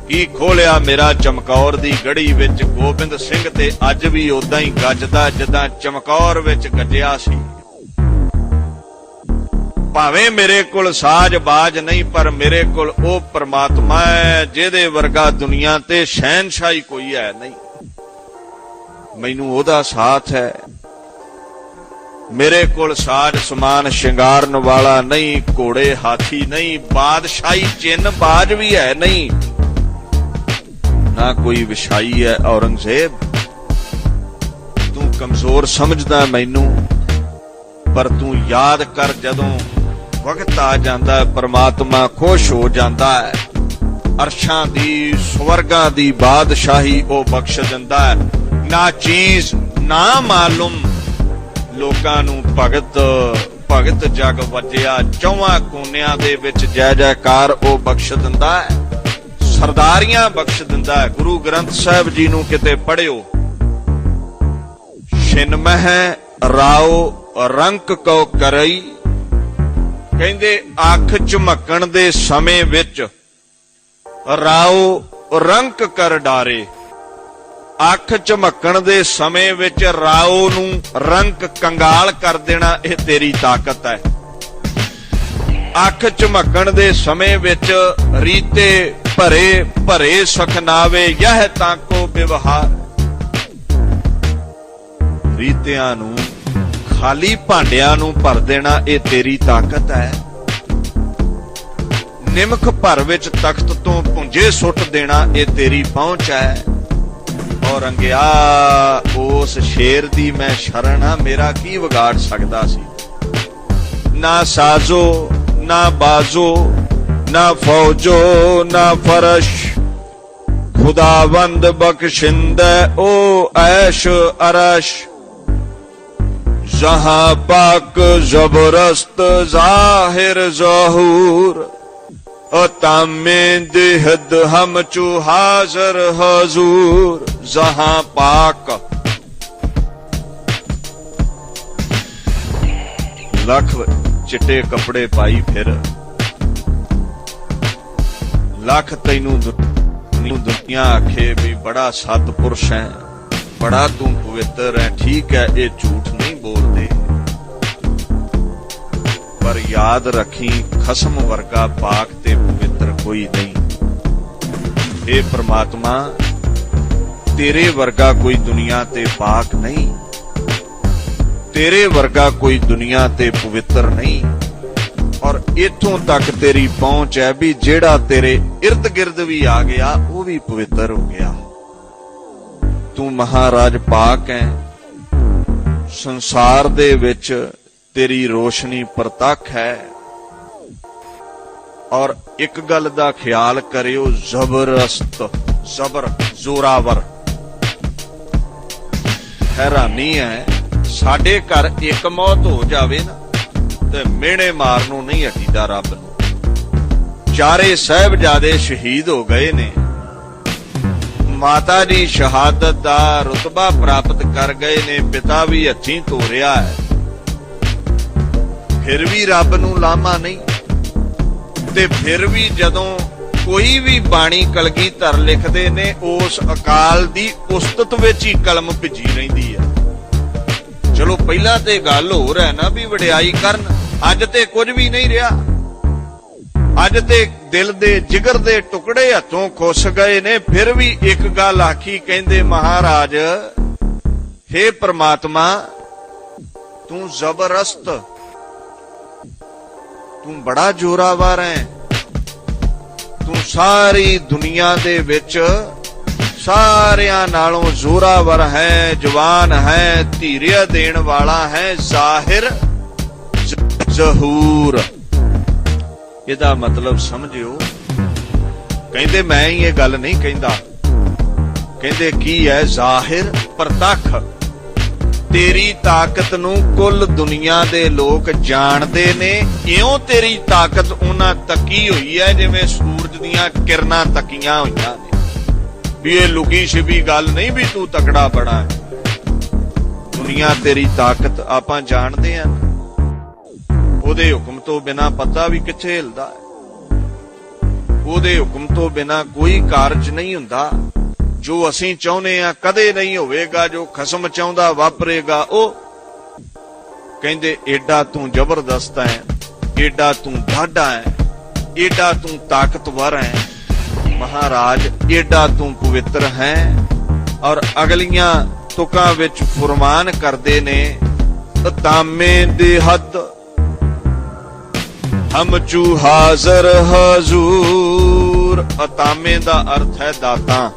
की खोलिया मेरा चमकौर दी गढ़ी विच। गोबिंद सिंह ते अज भी उदां ही गजदा जिद्दां चमकौर विच गजिया सी। भावें मेरे कोल साज बाज नहीं, पर मेरे कोल ओ परमात्मा है जिहदे वर्गा दुनिया ते शहनशाही कोई है नहीं। मैनूं ओहदा साथ है। मेरे कोल साज समान शिंगारन वाला नहीं, घोड़े हाथी नहीं, बादशाही चिन्ह बाज भी है नहीं, ना कोई विछाई है औरंगजेब। तू कमजोर समझदा मैनू, पर तू याद कर जदों वक्त आ जांदा है परमात्मा खुश हो जांदा है। अरशां दी स्वर्गां दी बादशाही ओ बख्श दिंदा है। ना चीज ना मालूम लोकां नू भगत भगत जग वजिया, चौवां कोनियां दे विच जय जयकार ओ बख्श दिंदा है। सरदारियां बख्श दिंदा है। गुरु ग्रंथ साहिब जी नूं किते पढ़ियो, छिनमह राओ रंक को करई। कहंदे अख झमकण दे समय विच राओ रंक कर डारे। अख झमकण दे समय विच राओ नूं रंक कंगाल कर देना, यह तेरी ताकत है। अख झमकण दे समय विच रीते भरे भरे सखनावे, यह ताको व्यवहार। रीतियां नूं खाली भांडियां नूं भर देना, यह तेरी ताकत है। निमख भर विच तख्त तो पुंजे सुट देना, यह तेरी पहुंच है। और अंगिया उस शेर दी मैं शरण आ, मेरा की विगाड़ सकदा सी। ना साजो ना बाजो ना फौजो ना फरश, खुदावंद बख्शिंदे ओ ऐश अरश। जहां पाक जबरस्त जाहिर ज़हूर, तामे दिहद हम चू हाजर हजूर। जहां पाक ਲੱਖ ਚਿੱਟੇ ਕੱਪੜੇ ਪਾਈ ਫਿਰ, ਲੱਖ ਤੈਨੂੰ ਦੁਨੀਆ ਆਖੇ ਵੀ ਬੜਾ ਸਤਪੁਰਸ਼ ਹੈ, ਬੜਾ ਤੂੰ ਪਵਿੱਤਰ ਹੈ। ਠੀਕ ਹੈ, ਇਹ ਝੂਠ ਨਹੀਂ ਬੋਲਦੇ, ਪਰ ਯਾਦ ਰੱਖੀ ਖਸਮ ਵਰਗਾ ਪਾਕ ਤੇ ਪਵਿੱਤਰ ਕੋਈ ਨਹੀਂ। ਇਹ ਪ੍ਰਮਾਤਮਾ ਤੇਰੇ ਵਰਗਾ ਕੋਈ ਦੁਨੀਆ ਤੇ ਪਾਕ ਨਹੀਂ, ਤੇਰੇ ਵਰਗਾ ਕੋਈ ਦੁਨੀਆ ਤੇ ਪਵਿੱਤਰ ਨਹੀਂ। ਔਰ ਇਥੋਂ ਤੱਕ ਤੇਰੀ ਪਹੁੰਚ ਹੈ ਵੀ ਜਿਹੜਾ ਤੇਰੇ ਇਰਦ ਗਿਰਦ ਵੀ ਆ ਗਿਆ ਉਹ ਵੀ ਪਵਿੱਤਰ ਹੋ ਗਿਆ। ਤੂੰ ਮਹਾਰਾਜ ਪਾਕ ਹੈ, ਸੰਸਾਰ ਦੇ ਵਿੱਚ ਤੇਰੀ ਰੋਸ਼ਨੀ ਪ੍ਰਤੱਖ ਹੈ। ਔਰ ਇੱਕ ਗੱਲ ਦਾ ਖਿਆਲ ਕਰਿਓ, ਜ਼ਬਰਦਸਤ, ਜ਼ਬਰ, ਜ਼ੋਰਾਵਰ। ਹੈਰਾਨੀ ਹੈ, ਸਾਡੇ ਘਰ ਇੱਕ ਮੌਤ ਹੋ ਜਾਵੇ ਨਾ ਤੇ ਮਿਹਣੇ ਮਾਰਨ ਨੂੰ ਨਹੀਂ ਹਟੀਦਾ ਰੱਬ ਨੂੰ। ਚਾਰੇ ਸਾਹਿਬਜ਼ਾਦੇ ਸ਼ਹੀਦ ਹੋ ਗਏ ਨੇ, ਮਾਤਾ ਜੀ ਸ਼ਹਾਦਤ ਦਾ ਰੁਤਬਾ ਪ੍ਰਾਪਤ ਕਰ ਗਏ ਨੇ, ਪਿਤਾ ਵੀ ਹੱਥੀਂ ਤੋਰਿਆ ਹੈ, ਫਿਰ ਵੀ ਰੱਬ ਨੂੰ ਲਾਮਾ ਨਹੀਂ। ਤੇ ਫਿਰ ਵੀ ਜਦੋਂ ਕੋਈ ਵੀ ਬਾਣੀ ਕਲਗੀਧਰ ਲਿਖਦੇ ਨੇ, ਉਸ ਅਕਾਲ ਦੀ ਉਸਤਤ ਵਿੱਚ ਹੀ ਕਲਮ ਭਿੱਜੀ ਰਹਿੰਦੀ ਹੈ। ਚਲੋ ਪਹਿਲਾਂ ਤੇ ਗੱਲ ਹੋਰ ਹੈ ਨਾ ਵੀ ਵਡਿਆਈ ਕਰਨ, ਅੱਜ ਤੇ ਕੁਝ ਵੀ ਨਹੀਂ ਰਿਹਾ। ਅੱਜ ਤੇ ਦਿਲ ਦੇ ਜਿਗਰ ਦੇ ਟੁਕੜੇ ਹੱਥੋਂ ਖੁੱਸ ਗਏ ਨੇ। ਫਿਰ ਵੀ ਇੱਕ ਗੱਲ ਆਖੀ, ਕਹਿੰਦੇ ਮਹਾਰਾਜ ਹੇ ਪ੍ਰਮਾਤਮਾ ਤੂੰ ਜ਼ਬਰਦਸਤ, ਤੂੰ ਬੜਾ ਜ਼ੋਰਾਵਰ ਹੈ, ਤੂੰ ਸਾਰੀ ਦੁਨੀਆ ਦੇ ਵਿੱਚ ਸਾਰਿਆਂ ਨਾਲੋਂ ਜ਼ੋਰਾਵਰ ਹੈ, ਜਵਾਨ ਹੈ, ਧੀਰਿਆ ਦੇਣ ਵਾਲਾ ਹੈ, ਜ਼ਾਹਿਰ ਜ਼ਹੂਰ। ਇਹਦਾ ਮਤਲਬ ਸਮਝਿਓ। ਕਹਿੰਦੇ ਮੈਂ ਹੀ ਇਹ ਗੱਲ ਨਹੀਂ ਕਹਿੰਦਾ, ਕਹਿੰਦੇ ਕੀ ਹੈ? ਜ਼ਾਹਿਰ, ਪ੍ਰਤੱਖ। ਤੇਰੀ ਤਾਕਤ ਨੂੰ ਕੁੱਲ ਦੁਨੀਆ ਦੇ ਲੋਕ ਜਾਣਦੇ ਨੇ। ਇਉਂ ਤੇਰੀ ਤਾਕਤ ਉਹਨਾਂ ਤੱਕੀ ਹੋਈ ਹੈ ਜਿਵੇਂ ਸੂਰਜ ਦੀਆਂ ਕਿਰਨਾਂ ਤੱਕੀਆਂ ਹੋਈਆਂ ਨੇ। ਵੀ ਇਹ ਲੁਕੀ ਛਿਪੀ ਗੱਲ ਨਹੀਂ ਵੀ ਤੂੰ ਤਕੜਾ ਬੜਾ ਹੈ। ਦੁਨੀਆ ਤੇਰੀ ਤਾਕਤ ਆਪਾਂ ਜਾਣਦੇ ਆਂ। ਉਹਦੇ ਹੁਕਮ ਤੋਂ ਬਿਨਾਂ ਪਤਾ ਵੀ ਕਿੱਥੇ ਹਿਲਦਾ ਹੈ। ਉਹਦੇ ਹੁਕਮ ਤੋਂ ਬਿਨਾਂ ਕੋਈ ਕਾਰਜ ਨਹੀਂ ਹੁੰਦਾ। ਜੋ ਅਸੀਂ ਚਾਹੁੰਦੇ ਆ ਕਦੇ ਨਹੀਂ ਹੋਵੇਗਾ, ਜੋ ਖਸਮ ਚਾਹੁੰਦਾ ਵਾਪਰੇਗਾ। ਉਹ ਕਹਿੰਦੇ ਏਡਾ ਤੂੰ ਜ਼ਬਰਦਸਤ ਹੈ, ਏਡਾ ਤੂੰ ਢਾਢਾ ਹੈ, ਏਡਾ ਤੂੰ ਤਾਕਤਵਰ ਹੈ ਮਹਾਰਾਜ, ਏਡਾ ਤੂੰ ਪਵਿੱਤਰ ਹੈ। ਔਰ ਅਗਲੀਆਂ ਤੁਕਾਂ ਵਿੱਚ ਫੁਰਮਾਨ ਕਰਦੇ ਨੇ, ਤਾਮੇ ਦੀ ਹੱਦ ਹਮ ਚੂ ਹਾਜ਼ਰ ਹਜ਼ੂਰ। ਅਤਾਮੇ ਦਾ ਅਰਥ ਹੈ ਦਾਤਾਂ।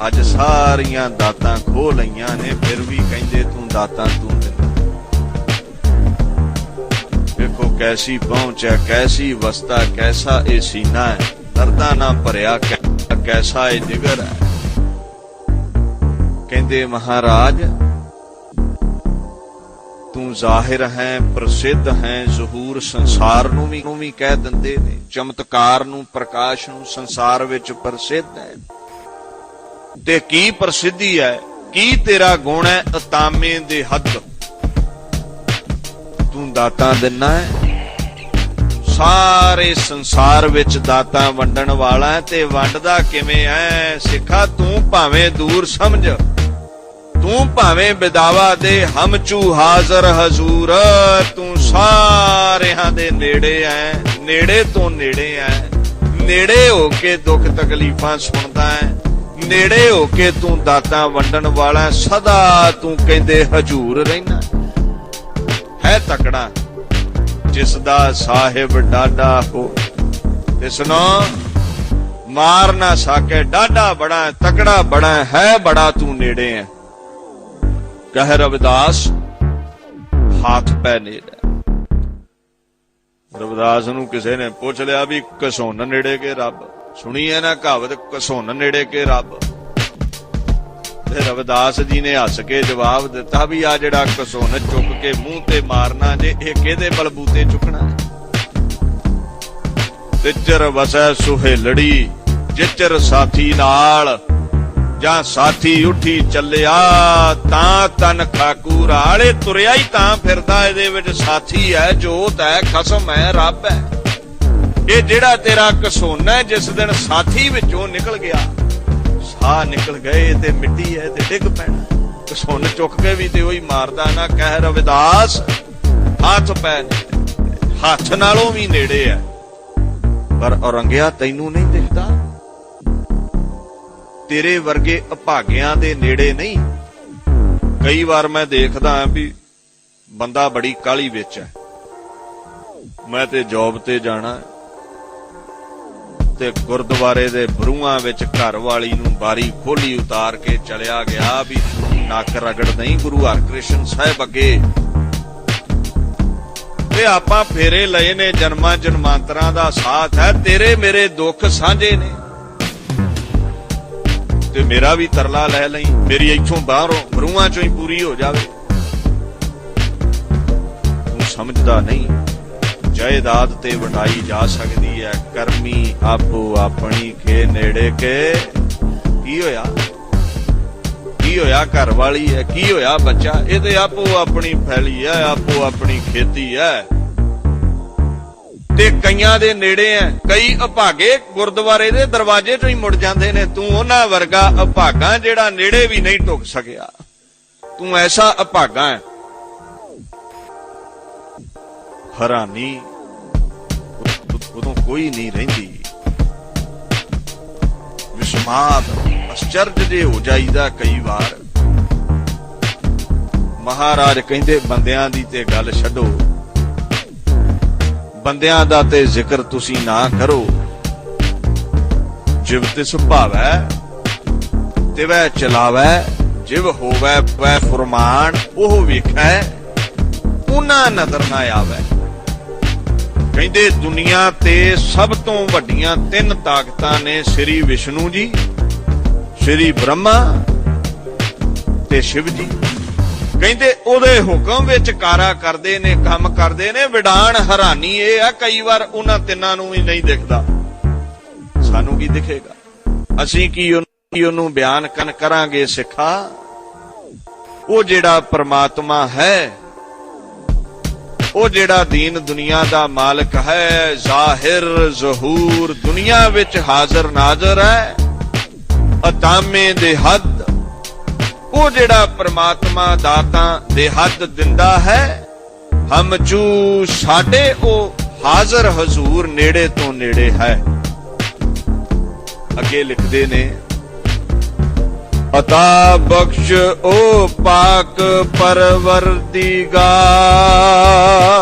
ਅੱਜ ਸਾਰੀਆਂ ਦਾਤਾਂ ਖੋਹ ਲਈਆਂ ਨੇ, ਫਿਰ ਵੀ ਕਹਿੰਦੇ ਤੂੰ ਦਾਤਾਂ ਤੂੰ ਦਿੰਦਾ। ਵੇਖੋ ਕੈਸੀ ਪਹੁੰਚ ਹੈ, ਕੈਸੀ ਵਸਤਾ, ਕੈਸਾ ਇਹ ਸੀਨਾ ਹੈ, ਦਰਦਾਂ ਨਾ ਭਰਿਆ ਕੈਸਾ ਇਹ ਜਿਗਰ ਹੈ। ਕਹਿੰਦੇ ਮਹਾਰਾਜ ਤੂੰ ਜ਼ਾਹਿਰ ਹੈ, ਪ੍ਰਸਿੱਧ ਹੈ, ਜ਼ਹੂਰ ਸੰਸਾਰ ਨੂੰ ਵੀ ਕਹਿ ਦਿੰਦੇ ਨੇ। ਚਮਤਕਾਰ ਨੂੰ, ਪ੍ਰਕਾਸ਼ ਨੂੰ ਸੰਸਾਰ ਵਿੱਚ ਪ੍ਰਸਿੱਧ ਹੈ। ਤੇ ਕੀ ਪ੍ਰਸਿੱਧੀ ਹੈ, ਕੀ ਤੇਰਾ ਗੁਣ ਹੈ? ਅਤਾਮੇ ਦੇ ਹੱਦ, ਤੂੰ ਦਾਤਾਂ ਦਿੰਨਾ ਹੈ। ਸਾਰੇ ਸੰਸਾਰ ਵਿੱਚ ਦਾਤਾਂ ਵੰਡਣ ਵਾਲਾ ਹੈ। ਤੇ ਵੰਡਦਾ ਕਿਵੇਂ ਹੈ ਸਿੱਖਾ? ਤੂੰ ਭਾਵੇਂ ਦੂਰ ਸਮਝ, ਤੂੰ ਭਾਵੇਂ ਬਿਦਾਵਾ ਦੇ, ਹਮ ਚੂ ਹਾਜ਼ਰ ਹਜ਼ੂਰ। ਤੂੰ ਸਾਰਿਆਂ ਦੇ ਨੇੜੇ ਐ, ਨੇੜੇ ਤੋਂ ਨੇੜੇ ਐ। ਨੇੜੇ ਹੋ ਕੇ ਦੁੱਖ ਤਕਲੀਫਾਂ ਸੁਣਦਾ ਹੈ, ਨੇੜੇ ਹੋ ਕੇ ਤੂੰ ਦਾਤਾਂ ਵੰਡਣ ਵਾਲਾ। ਸਦਾ ਤੂੰ ਕਹਿੰਦੇ ਹਜ਼ੂਰ ਰਹਿਣਾ ਹੈ। ਤਕੜਾ ਜਿਸ ਦਾ ਸਾਹਿਬ ਡਾਢਾ ਹੋ, ਤਿਸਨੋ ਮਾਰ ਨਾ ਸਕੇ। ਡਾਢਾ ਬੜਾ, ਤਕੜਾ ਬੜਾ ਹੈ, ਬੜਾ ਤੂੰ ਨੇੜੇ ਹੈ। ਕਹਿ ਰਵਿਦਾਸ ਹੱਥ ਪੈ ਨੇੜੇ। ਰਵਿਦਾਸ ਨੂੰ ਕਿਸੇ ਨੇ ਪੁੱਛ ਲਿਆ ਵੀ ਘਸੁੰਨ ਨੇੜੇ ਕੇ ਰੱਬ, ਸੁਣੀ ਹੈ ਨਾ ਕਹਾਵਤ, ਘਸੁੰਨ ਨੇੜੇ ਕੇ ਰੱਬ। ਤੇ ਰਵਿਦਾਸ ਜੀ ਨੇ ਹੱਸ ਕੇ ਜਵਾਬ ਦਿੱਤਾ ਵੀ ਆ ਜਿਹੜਾ ਘਸੁੰਨ ਚੁੱਕ ਕੇ ਮੂੰਹ ਤੇ ਮਾਰਨਾ ਜੇ, ਇਹ ਕਿਹਦੇ ਬਲਬੂਤੇ ਚੁੱਕਣਾ? ਤਿੱਚਰ ਵਸੈ ਸੁਹੇਲੜੀ, ਜਿਚਰ ਸਾਥੀ ਨਾਲ। ਜਾਂ ਸਾਥੀ ਉੱਠੀ ਚੱਲਿਆ ਤਾਂ ਤਨ ਖਾਕੂ ਰਾਲੇ ਤੁਰਿਆ ਹੀ ਤਾਂ ਫਿਰਦਾ। ਇਹਦੇ ਵਿੱਚ ਸਾਥੀ ਹੈ, ਜੋਤ ਹੈ, ਖਸਮ ਹੈ, ਰੱਬ ਹੈ। ਇਹ ਜਿਹੜਾ ਤੇਰਾ ਕਸੋਨਾ ਹੈ, ਜਿਸ ਦਿਨ ਸਾਥੀ ਵਿੱਚੋਂ ਨਿਕਲ ਗਿਆ, ਸਾਹ ਨਿਕਲ ਗਏ ਤੇ ਮਿੱਟੀ ਹੈ ਤੇ ਡਿੱਗ ਪੈਣਾ। ਕਸੁੰਨ ਚੁੱਕ ਕੇ ਵੀ ਤੇ ਉਹੀ ਮਾਰਦਾ ਨਾ। ਕਹਿ ਰਵਿਦਾਸ ਹੱਥ ਪੈ ਹੱਥ ਨਾਲੋਂ ਵੀ ਨੇੜੇ ਹੈ, ਪਰ ਔਰੰਗਿਆ ਤੈਨੂੰ ਨਹੀਂ ਦਿਖਦਾ। ਤੇਰੇ ਵਰਗੇ ਅਭਾਗਿਆਂ ਦੇ ਨੇੜੇ ਨਹੀਂ। ਕਈ ਵਾਰ ਮੈਂ ਦੇਖਦਾ ਵੀ ਬੰਦਾ ਬੜੀ ਕਾਹਲੀ ਵਿੱਚ ਹੈ, ਮੈਂ ਤੇ ਜੌਬ ਤੇ ਜਾਣਾ ਤੇ ਗੁਰਦੁਆਰੇ ਦੇ ਬਰੂਹਾਂ ਵਿੱਚ ਘਰ ਵਾਲੀ ਨੂੰ ਬਾਰੀ ਖੋਲੀ ਉਤਾਰ ਕੇ ਚਲਿਆ ਗਿਆ ਵੀ ਨੱਕ ਰਗੜ ਨਹੀਂ ਗੁਰੂ ਹਰਕ੍ਰਿਸ਼ਨ ਸਾਹਿਬ ਅੱਗੇ। ਤੇ ਆਪਾਂ ਫੇਰੇ ਲਏ ਨੇ ਜਨਮਾਂ ਜਨਮਾਂਤਰਾਂ ਦਾ ਸਾਥ ਹੈ। ਤੇਰੇ ਮੇਰੇ ਦੁੱਖ ਸਾਂਝੇ ਨੇ ਤੇ ਮੇਰਾ ਵੀ ਤਰਲਾ ਲੈ ਲਈ, ਮੇਰੀ ਇੱਥੋਂ ਬਾਹਰੋਂ ਬਰੂਹਾਂ ਚੋਂ ਹੀ ਪੂਰੀ ਹੋ ਜਾਵੇ। ਤੂੰ ਸਮਝਦਾ ਨਹੀਂ ਜਾਇਦਾਦ ਤੇ ਵਟਾਈ ਜਾ ਸਕਦੀ ਹੈ, ਕਰਮੀ ਆਪੋ ਆਪਣੀ ਕੇ ਨੇੜੇ ਕੇ। ਕੀ ਹੋਇਆ, ਕੀ ਹੋਇਆ ਘਰ ਵਾਲੀ ਹੈ, ਕੀ ਹੋਇਆ ਬੱਚਾ, ਇਹ ਤੇ ਆਪੋ ਆਪਣੀ ਫੈਲੀ ਹੈ, ਆਪੋ ਆਪਣੀ ਖੇਤੀ ਹੈ। ਤੇ ਕਈਆਂ ਦੇ ਨੇੜੇ ਹੈ, ਕਈ ਅਭਾਗੇ ਗੁਰਦੁਆਰੇ ਦੇ ਦਰਵਾਜ਼ੇ ਚੋਂ ਹੀ ਮੁੜ ਜਾਂਦੇ ਨੇ। ਤੂੰ ਉਹਨਾਂ ਵਰਗਾ ਅਭਾਗਾ ਜਿਹੜਾ ਨੇੜੇ ਵੀ ਨਹੀਂ ਢੁੱਕ ਸਕਿਆ। ਤੂੰ ਐਸਾ ਅਭਾਗਾ ਹੈ। ਹੈਰਾਨੀ ਉਦੋਂ ਕੋਈ ਨਹੀਂ ਰਹਿੰਦੀ। ਵਿਸਮਾਦ ਅਚਰਜ ਜੇ ਹੋ ਜਾਈਦਾ ਕਈ ਵਾਰ। ਮਹਾਰਾਜ ਕਹਿੰਦੇ ਬੰਦਿਆਂ ਦੀ ਤੇ ਗੱਲ ਛੱਡੋ, ਬੰਦਿਆਂ ਦਾ ਤੇ ਜ਼ਿਕਰ ਤੁਸੀਂ ਨਾ ਕਰੋ। ਜਿਵ ਤਿਸ ਭਾਵੈ ਤਿਵੈ ਚਲਾਵੈ, ਜਿਵ ਹੋਵੈ ਵੈ ਫੁਰਮਾਨ ਉਹ ਵੇਖੈ ਉਹਨਾਂ ਨਜ਼ਰ ਨਾ ਆਵੈ। ਕਹਿੰਦੇ ਦੁਨੀਆ ਤੇ ਸਭ ਤੋਂ ਵੱਡੀਆਂ 3 ਤਾਕਤਾਂ ਨੇ, ਸ੍ਰੀ ਵਿਸ਼ਨੂੰ ਜੀ, ਸ੍ਰੀ ਬ੍ਰਹਮਾ ਤੇ ਸ਼ਿਵ ਜੀ। ਕਹਿੰਦੇ ਉਹਦੇ ਹੁਕਮ ਵਿੱਚ ਕਾਰਾ ਕਰਦੇ ਨੇ, ਕੰਮ ਕਰਦੇ ਨੇ। ਵਿਡਾਣ ਹੈਰਾਨੀ ਇਹ ਆ ਕਈ ਵਾਰ ਉਹਨਾਂ ਤਿੰਨਾਂ ਨੂੰ ਵੀ ਨਹੀਂ ਦਿਖਦਾ। ਸਾਨੂੰ ਕੀ ਦਿਖੇਗਾ? ਅਸੀਂ ਕੀ ਉਹਨੂੰ ਬਿਆਨ ਕਰਾਂਗੇ ਸਿੱਖਾ? ਉਹ ਜਿਹੜਾ ਪ੍ਰਮਾਤਮਾ ਹੈ, ਉਹ ਜਿਹੜਾ ਦੀਨ ਦੁਨੀਆ ਦਾ ਮਾਲਕ ਹੈ, ਜ਼ਾਹਿਰ ਜ਼ਹੂਰ, ਦੁਨੀਆ ਵਿੱਚ ਹਾਜ਼ਰ ਨਾਜ਼ਰ ਹੈ, ਅਤਾਮੇ ਦੇ ਹੱਦ, ਉਹ ਜਿਹੜਾ ਪ੍ਰਮਾਤਮਾ ਦਾਤਾਂ ਦੇ ਹੱਦ ਦਿੰਦਾ ਹੈ। ਹਮ ਚੂ ਸਾਡੇ ਉਹ ਹਾਜ਼ਰ ਹਜ਼ੂਰ ਨੇੜੇ ਤੋਂ ਨੇੜੇ ਹੈ। ਅੱਗੇ ਲਿਖਦੇ ਨੇ ਅਤਾ ਬਖਸ਼ ਓ ਪਾਕ ਪਰਵਰਦੀਗਾਰ,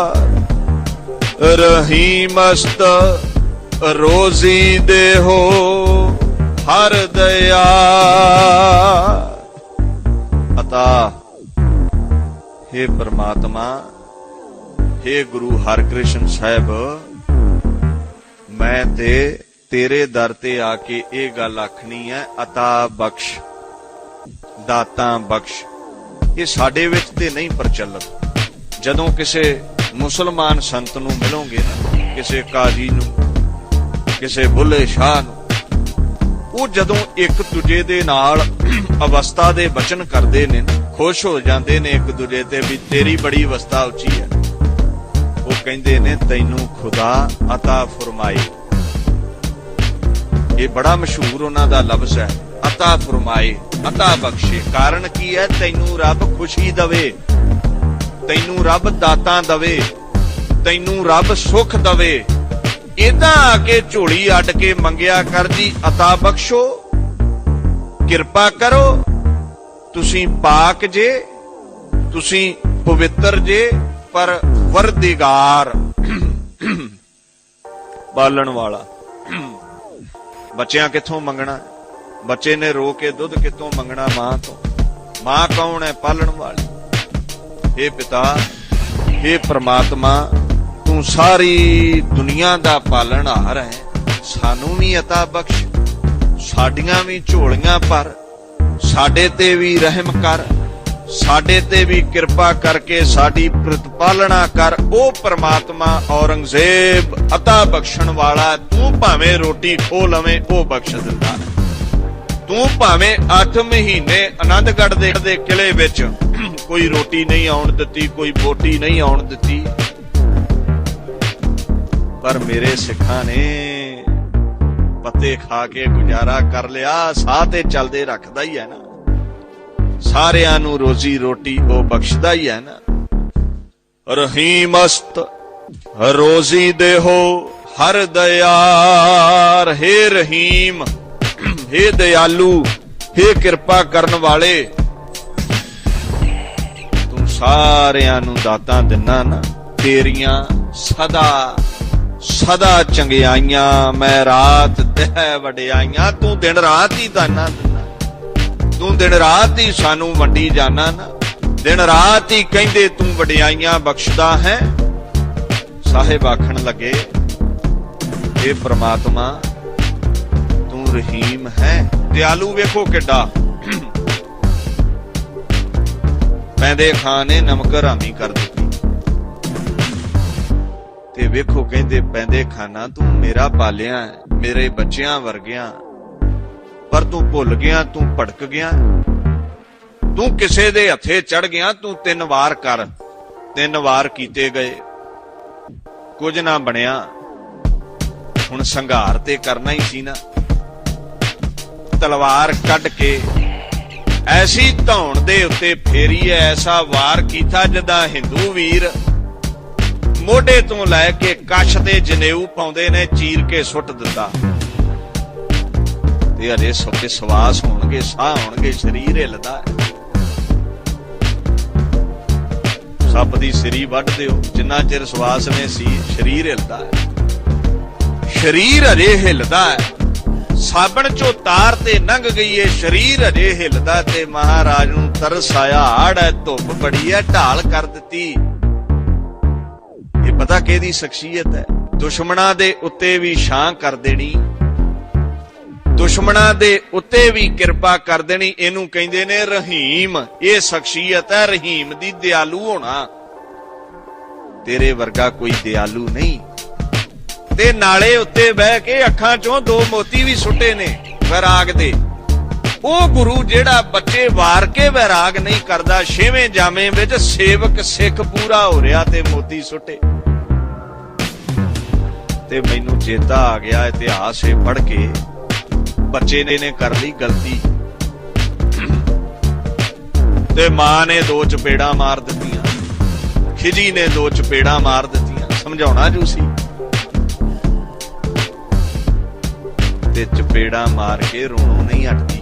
ਰਹੀਮਸਤ ਰੋਜ਼ੀ ਦੇਹੋ ਹਰ ਦਇਆ। ਅਤਾ हे परमात्मा, हे गुरु हरकृष्ण साहब, मैं ते तेरे दर ते आके ये गल आखनी है, अता बख्श, दाता बख्श। ये साडे विच ते नहीं प्रचलित। जदों किसे मुसलमान संत नूं मिलोगे ना, किसे काजी नूं, किसे बुल्ले शाह नूं, ਉਹ ਜਦੋਂ ਇੱਕ ਦੂਜੇ ਦੇ ਨਾਲ ਅਵਸਥਾ ਦੇ ਬਚਨ ਕਰਦੇ ਨੇ, ਖੁਸ਼ ਹੋ ਜਾਂਦੇ ਨੇ ਇੱਕ ਦੂਜੇ ਤੇ ਵੀ ਤੇਰੀ ਬੜੀ ਅਵਸਥਾ ਉੱਚੀ ਹੈ। ਉਹ ਕਹਿੰਦੇ ਨੇ ਤੈਨੂੰ ਖੁਦਾ ਅਤਾ ਫਰਮਾਏ। ਇਹ ਬੜਾ ਮਸ਼ਹੂਰ ਉਹਨਾਂ ਦਾ ਲਫ਼ਜ਼ ਹੈ, ਅਤਾ ਫਰਮਾਏ, ਅਤਾ ਬਖਸ਼ੇ। ਕਾਰਨ ਕੀ ਹੈ? ਤੈਨੂੰ ਰੱਬ ਖੁਸ਼ੀ ਦਵੇ, ਤੈਨੂੰ ਰੱਬ ਦਾਤਾਂ ਦਵੇ, ਤੈਨੂੰ ਰੱਬ ਸੁੱਖ ਦਵੇ। ਇਦਾਂ ਆ ਕੇ ਝੋਲੀ ਅੱਡ ਕੇ ਮੰਗਿਆ ਕਰ ਜੀ, ਅਤਾ ਬਖਸ਼ੋ, ਕਿਰਪਾ ਕਰੋ। ਤੁਸੀਂ ਪਾਕ ਜੇ, ਤੁਸੀਂ ਪਵਿੱਤਰ ਜੇ, ਪਰ ਵਰਦੀਗਾਰ, ਪਾਲਣ ਵਾਲਾ। ਬੱਚਿਆਂ ਕਿੱਥੋਂ ਮੰਗਣਾ? ਬੱਚੇ ਨੇ ਰੋ ਕੇ ਦੁੱਧ ਕਿੱਥੋਂ ਮੰਗਣਾ? ਮਾਂ ਤੋਂ। ਮਾਂ ਕੌਣ ਹੈ? ਪਾਲਣ ਵਾਲੀ। हे ਪਿਤਾ, हे ਪ੍ਰਮਾਤਮਾ, ਤੂੰ ਸਾਰੀ ਦੁਨੀਆ ਦਾ ਪਾਲਣਹਾਰ ਹੈ। ਸਾਨੂੰ ਵੀ ਅਤਾ ਬਖਸ਼, ਸਾਡੀਆਂ ਵੀ ਝੋਲੀਆਂ ਭਰ, ਸਾਡੇ ਤੇ ਵੀ ਰਹਿਮ ਕਰ, ਸਾਡੇ ਤੇ ਵੀ ਕਿਰਪਾ ਕਰਕੇ ਸਾਡੀ ਪ੍ਰਤਪਾਲਣਾ ਕਰ। ਉਹ ਪ੍ਰਮਾਤਮਾ ਔਰੰਗਜ਼ੇਬ ਅਤਾ ਬਖਸ਼ਣ ਵਾਲਾ, ਤੂੰ ਭਾਵੇਂ ਰੋਟੀ ਖੋ ਲਵੇਂ ਉਹ ਬਖਸ਼ ਦਿੰਦਾ ਹੈ। ਤੂੰ ਭਾਵੇਂ 8 ਮਹੀਨੇ ਆਨੰਦਗੜ੍ਹ ਦੇ ਕਿਲੇ ਵਿੱਚ ਕੋਈ ਰੋਟੀ ਨਹੀਂ ਆਉਣ ਦਿੱਤੀ, ਕੋਈ ਬੋਟੀ ਨਹੀਂ ਆਉਣ ਦਿੱਤੀ, ਪਰ ਮੇਰੇ ਸਿੱਖਾਂ ਨੇ ਪੱਤੇ ਖਾ ਕੇ ਗੁਜ਼ਾਰਾ ਕਰ ਲਿਆ। ਸਾਹ ਤੇ ਚੱਲਦੇ ਰੱਖਦਾ ਹੀ ਹੈ ਨਾ, ਸਾਰਿਆਂ ਨੂੰ ਰੋਜ਼ੀ ਰੋਟੀ ਉਹ ਬਖਸ਼ਦਾ ਹੀ ਹੈ ਨਾ। ਰਹੀਮਸਤ ਰੋਜ਼ੀ ਦੇਹੋ ਹਰ ਦਇਆਰ, ਹੇ ਰਹੀਮ, ਹੇ ਦਇਆਲੂ, ਹੇ ਕਿਰਪਾ ਕਰਨ ਵਾਲੇ, ਤੂੰ ਸਾਰਿਆਂ ਨੂੰ ਦਾਤਾਂ ਦਿੰਨਾ ਨਾ। ਤੇਰੀਆਂ ਸਦਾ ਸਦਾ ਚੰਗਿਆਈਆਂ, ਮੈਂ ਰਾਤ ਦੇ ਵਡਿਆਈਆਂ। ਤੂੰ ਦਿਨ ਰਾਤ ਹੀ ਦਾਨਾ ਦਿੰਦਾ, ਤੂੰ ਦਿਨ ਰਾਤ ਹੀ ਸਾਨੂੰ ਵੰਡੀ ਜਾਣਾ ਨਾ। ਦਿਨ ਰਾਤ ਹੀ ਕਹਿੰਦੇ ਤੂੰ ਵਡਿਆਈਆਂ ਬਖਸ਼ਦਾ ਹੈ। ਸਾਹਿਬ ਆਖਣ ਲੱਗੇ, ਇਹ ਪ੍ਰਮਾਤਮਾ ਤੂੰ ਰਹੀਮ ਹੈ। ਦਿਆਲੂ ਵੇਖੋ ਕਿੱਡਾ। ਪੈਂਦੇ ਖਾਂ ਨੇ ਨਮਕ ਹਰਾਮੀ ਕਰ ਦਿੱਤੀ, ਤੇ ਵੇਖੋ ਕਹਿੰਦੇ ਪੈਂਦੇ ਖਾਨਾ ਤੂੰ ਮੇਰਾ ਪਾਲਿਆ, ਮੇਰੇ ਬੱਚਿਆਂ ਵਰਗਿਆਂ, ਪਰ ਤੂੰ ਭੁੱਲ ਗਿਆ, ਤੂੰ ਭਟਕ ਗਿਆ, ਤੂੰ ਕਿਸੇ ਦੇ ਹੱਥੇ ਚੜ ਗਿਆ। ਤੂੰ 3 ਵਾਰ ਕਰ, 3 ਵਾਰ ਕੀਤੇ ਗਏ, ਕੁਝ ਨਾ ਬਣਿਆ। ਹੁਣ ਸੰਘਾਰ ਤੇ ਕਰਨਾ ਹੀ ਸੀ ਨਾ। ਤਲਵਾਰ ਕੱਢ ਕੇ ਐਸੀ ਧੌਣ ਦੇ ਉੱਤੇ ਫੇਰੀ, ਐਸਾ ਵਾਰ ਕੀਤਾ ਜਿੱਦਾਂ ਹਿੰਦੂ ਵੀਰ ਮੋਢੇ ਤੋਂ ਲੈ ਕੇ ਕੱਛ ਤੇ ਜਨੇਊ ਪਾਉਂਦੇ ਨੇ, ਚੀਰ ਕੇ ਸੁੱਟ ਦਿੱਤਾ। ਤੇ ਹਰੇ ਸੁੱਕੇ ਸਵਾਸ ਹੋਣਗੇ, ਸਾਹ ਹੋਣਗੇ, ਸਰੀਰ ਹਿੱਲਦਾ। ਸੱਪ ਦੀ ਸਿਰੀ ਵੱਢ ਦਿਓ, ਜਿੰਨਾ ਚਿਰ ਸਵਾਸ ਨੇ ਸੀ ਸਰੀਰ ਹਿੱਲਦਾ ਹੈ। ਸਰੀਰ ਹਜੇ ਹਿੱਲਦਾ ਹੈ। ਸਾਬਣ ਚੋਂ ਤਾਰ ਤੇ ਲੰਘ ਗਈ ਏ, ਸਰੀਰ ਹਜੇ ਹਿੱਲਦਾ। ਤੇ ਮਹਾਰਾਜ ਨੂੰ ਤਰਸ ਆਇਆ, ਹਾੜ ਹੈ, ਧੁੱਪ ਬੜੀ ਹੈ, ਢਾਲ ਕਰ ਦਿੱਤੀ। ਇਹ ਪਤਾ ਕਿਹਦੀ ਸ਼ਖਸੀਅਤ ਹੈ? ਦੁਸ਼ਮਣਾਂ ਦੇ ਉੱਤੇ ਵੀ ਛਾਂ ਕਰ ਦੇਣੀ, ਦੁਸ਼ਮਣਾਂ ਦੇ ਉੱਤੇ ਵੀ ਕਿਰਪਾ ਕਰ ਦੇਣੀ। ਇਹਨੂੰ ਕਹਿੰਦੇ ਨੇ ਰਹੀਮ। ਇਹ ਸ਼ਖਸੀਅਤ ਹੈ ਰਹੀਮ ਦੀ, ਦਿਆਲੂ ਹੋਣਾ। ਤੇਰੇ ਵਰਗਾ ਕੋਈ ਦਿਆਲੂ ਨਹੀਂ। ਤੇ ਨਾਲੇ ਉੱਤੇ ਬਹਿ ਕੇ ਅੱਖਾਂ ਚੋਂ 2 ਮੋਤੀ ਵੀ ਸੁੱਟੇ ਨੇ ਵੈਰਾਗ ਦੇ। ਉਹ ਗੁਰੂ ਜਿਹੜਾ ਬੱਚੇ ਵਾਰ ਕੇ ਵੈਰਾਗ ਨਹੀਂ ਕਰਦਾ, 6ਵੇਂ ਜਾਮੇ ਵਿੱਚ ਸੇਵਕ ਸਿੱਖ ਪੂਰਾ ਹੋ ਰਿਹਾ ਤੇ ਮੋਤੀ ਸੁੱਟੇ। ਤੇ ਮੈਨੂੰ ਚੇਤਾ ਆ ਗਿਆ ਇਤਿਹਾਸ ਇਹ ਪੜ੍ਹ ਕੇ, ਬੱਚੇ ਨੇ ਕਰ ਲਈ ਗਲਤੀ ਤੇ ਮਾਂ ਨੇ 2 ਚਪੇੜਾਂ ਮਾਰ ਦਿੱਤੀਆਂ, ਖਿਜੀ ਨੇ 2 ਚਪੇੜਾਂ ਮਾਰ ਦਿੱਤੀਆਂ। ਸਮਝਾਉਣਾ ਜੂ ਸੀ ਤੇ ਚਪੇੜਾਂ ਮਾਰ ਕੇ ਰੋਣੋਂ ਨਹੀਂ ਹਟਦੀ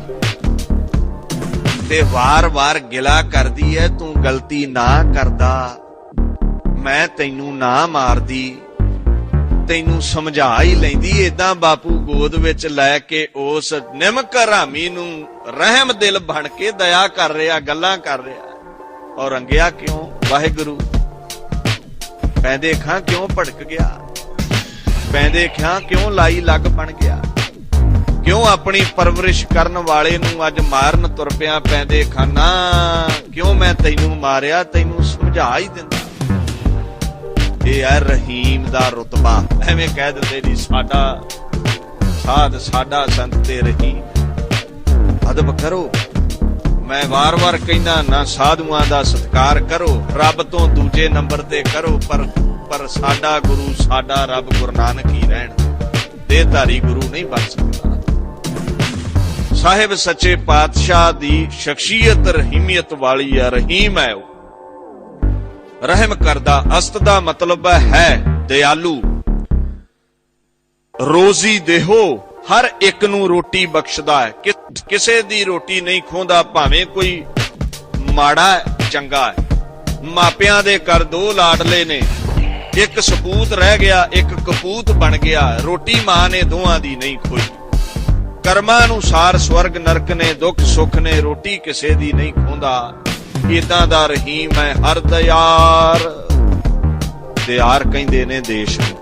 ਤੇ ਵਾਰ-ਵਾਰ ਗਿਲਾ ਕਰਦੀ ਐ, ਤੂੰ ਗਲਤੀ ਨਾ ਕਰਦਾ, ਮੈਂ ਤੈਨੂੰ ਨਾ ਮਾਰਦੀ, ਤੈਨੂੰ ਸਮਝਾ ਹੀ ਲੈਂਦੀ। ਏਦਾਂ ਬਾਪੂ ਗੋਦ ਵਿੱਚ ਲੈ ਕੇ ਉਸ ਨਿਮਕ ਹਰਾਮੀ ਨੂੰ ਰਹਿਮ ਦਿਲ ਬਣ ਕੇ ਦਇਆ ਕਰ ਰਿਹਾ, ਗੱਲਾਂ ਕਰ ਰਿਹਾ। ਔਰ ਰੰਗਿਆ ਕਿਉਂ? ਵਾਹਿਗੁਰੂ। ਪੈਂਦੇ ਖਾਂ ਕਿਉਂ ਭਟਕ ਗਿਆ? ਪੈਂਦੇ ਖਾਂ ਕਿਉਂ ਲਾਈ ਲੱਗ ਬਣ ਗਿਆ? ਕਿਉਂ ਆਪਣੀ ਪਰਵਰਿਸ਼ ਕਰਨ ਵਾਲੇ ਨੂੰ ਅੱਜ ਮਾਰਨ ਤੁਰ ਪਿਆ? ਪੈਂਦੇ ਖਾਨਾ ਕਿਉਂ ਮੈਂ ਤੈਨੂੰ ਮਾਰਿਆ? ਤੈਨੂੰ ਸਮਝਾ ਹੀ ਦਿੰਦਾ। ਇਹ ਹੈ ਰਹੀਮ ਦਾ ਰੁਤਬਾ। ਐਵੇਂ ਕਹਿ ਦਿੰਦੇ ਜੀ ਸਾਡਾ ਸਾਧ, ਸਾਡਾ ਸੰਤ ਤੇ ਰਹੀਮ। ਅਦਬ ਕਰੋ। ਮੈਂ ਵਾਰ-ਵਾਰ ਕਹਿੰਦਾ ਨਾ, ਸਾਧੂਆਂ ਦਾ ਸਤਿਕਾਰ ਕਰੋ, ਰੱਬ ਤੋਂ ਦੂਜੇ ਨੰਬਰ ਤੇ ਕਰੋ, ਪਰ ਸਾਡਾ ਗੁਰੂ, ਸਾਡਾ ਰੱਬ ਗੁਰੂ ਨਾਨਕ ਹੀ ਰਹਿਣ। ਦੇਹਧਾਰੀ ਗੁਰੂ ਨਹੀਂ ਬਣ ਸਕਦਾ। ਸਾਹਿਬ ਸੱਚੇ ਪਾਤਸ਼ਾਹ ਦੀ ਸ਼ਖਸੀਅਤ ਰਹੀਮੀਅਤ ਵਾਲੀ ਹੈ। ਰਹੀਮ ਹੈ, ਉਹ ਰਹਿਮ ਕਰਦਾ। ਅਸਤ ਦਾ ਮਤਲਬ ਹੈ ਦਿਆਲੂ। ਰੋਜ਼ੀ ਦੇਹੋ, ਹਰ ਇੱਕ ਨੂੰ ਰੋਟੀ ਬਖਸ਼ਦਾ ਹੈ, ਕਿਸੇ ਦੀ ਰੋਟੀ ਨਹੀਂ ਖੋਹਦਾ, ਭਾਵੇਂ ਕੋਈ ਮਾੜਾ ਹੈ ਚੰਗਾ ਹੈ। ਮਾਪਿਆਂ ਦੇ ਘਰ 2 ਲਾਡਲੇ ਨੇ, ਇੱਕ ਸਪੂਤ ਰਹਿ ਗਿਆ, ਇੱਕ ਕਪੂਤ ਬਣ ਗਿਆ। ਰੋਟੀ ਮਾਂ ਨੇ ਦੋਹਾਂ ਦੀ ਨਹੀਂ ਖੋਈ। ਕਰਮਾਂ ਅਨੁਸਾਰ ਸਵਰਗ ਨਰਕ ਨੇ, ਦੁੱਖ ਸੁੱਖ ਨੇ, ਰੋਟੀ ਕਿਸੇ ਦੀ ਨਹੀਂ ਖੋਹਦਾ। ਏਦਾਂ ਦਾ ਰਹੀਮ ਹੈ ਹਰ ਦਇਆਰ। ਦਿਆਰ ਕਹਿੰਦੇ ਨੇ ਦੇਸ਼ ਨੂੰ।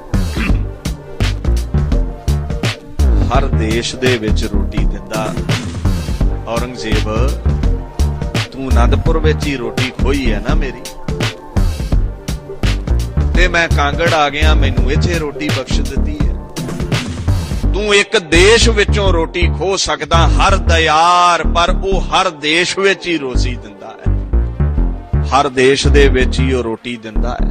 ਹਰ ਦੇਸ਼ ਦੇ ਵਿੱਚ ਰੋਟੀ ਦਿੰਦਾ। ਔਰੰਗਜ਼ੇਬ, ਤੂੰ ਅਨੰਦਪੁਰ ਵਿੱਚ ਹੀ ਰੋਟੀ ਖੋਈ ਹੈ ਨਾ ਮੇਰੀ, ਤੇ ਮੈਂ ਕਾਂਗੜ ਆ ਗਿਆ, ਮੈਨੂੰ ਇੱਥੇ ਰੋਟੀ ਬਖਸ਼ ਦਿੱਤੀ ਹੈ। ਤੂੰ ਇੱਕ ਦੇਸ਼ ਵਿੱਚੋਂ ਰੋਟੀ ਖੋਹ ਸਕਦਾ ਹਰ ਦਿਆਰ, ਪਰ ਉਹ ਹਰ ਦੇਸ਼ ਵਿੱਚ ਹੀ ਰੋਜ਼ੀ ਦਿੰਦਾ ਹੈ, ਹਰ ਦੇਸ਼ ਦੇ ਵਿੱਚ ਹੀ ਉਹ ਰੋਟੀ ਦਿੰਦਾ ਹੈ।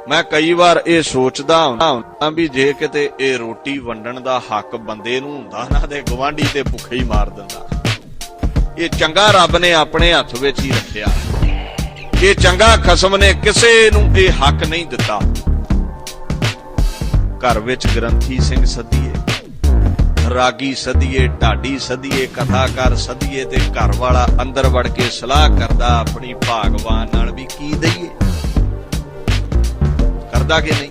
ਮੈਂ ਕਈ ਵਾਰ ਇਹ ਸੋਚਦਾ ਹਾਂ ਵੀ ਜੇ ਕਿਤੇ ਇਹ ਰੋਟੀ ਵੰਡਣ ਦਾ ਹੱਕ ਬੰਦੇ ਨੂੰ ਹੁੰਦਾ ਨਾ ਤੇ ਗਵਾਂਢੀ ਤੇ ਭੁੱਖੇ ਹੀ ਮਾਰ ਦਿੰਦਾ। ਇਹ ਚੰਗਾ ਰੱਬ ਨੇ ਆਪਣੇ ਹੱਥ ਵਿੱਚ ਹੀ ਰੱਖਿਆ, ਇਹ ਚੰਗਾ ਖਸਮ ਨੇ ਕਿਸੇ ਨੂੰ ਇਹ ਹੱਕ ਨਹੀਂ ਦਿੱਤਾ। ਘਰ ਵਿੱਚ ਗ੍ਰੰਥੀ ਸਿੰਘ ਸੱਦੀਏ, ਰਾਗੀ ਸੱਦੀਏ, ਢਾਡੀ ਸੱਦੀਏ, ਕਥਾਕਾਰ ਸੱਦੀਏ ਤੇ ਘਰ ਵਾਲਾ ਅੰਦਰ ਵੜ ਕੇ ਸਲਾਹ ਕਰਦਾ ਆਪਣੀ ਭਾਗਵਾਨ ਨਾਲ ਵੀ ਕੀ ਦਈਏ, ਕਰਦਾ ਕਿ ਨਹੀਂ?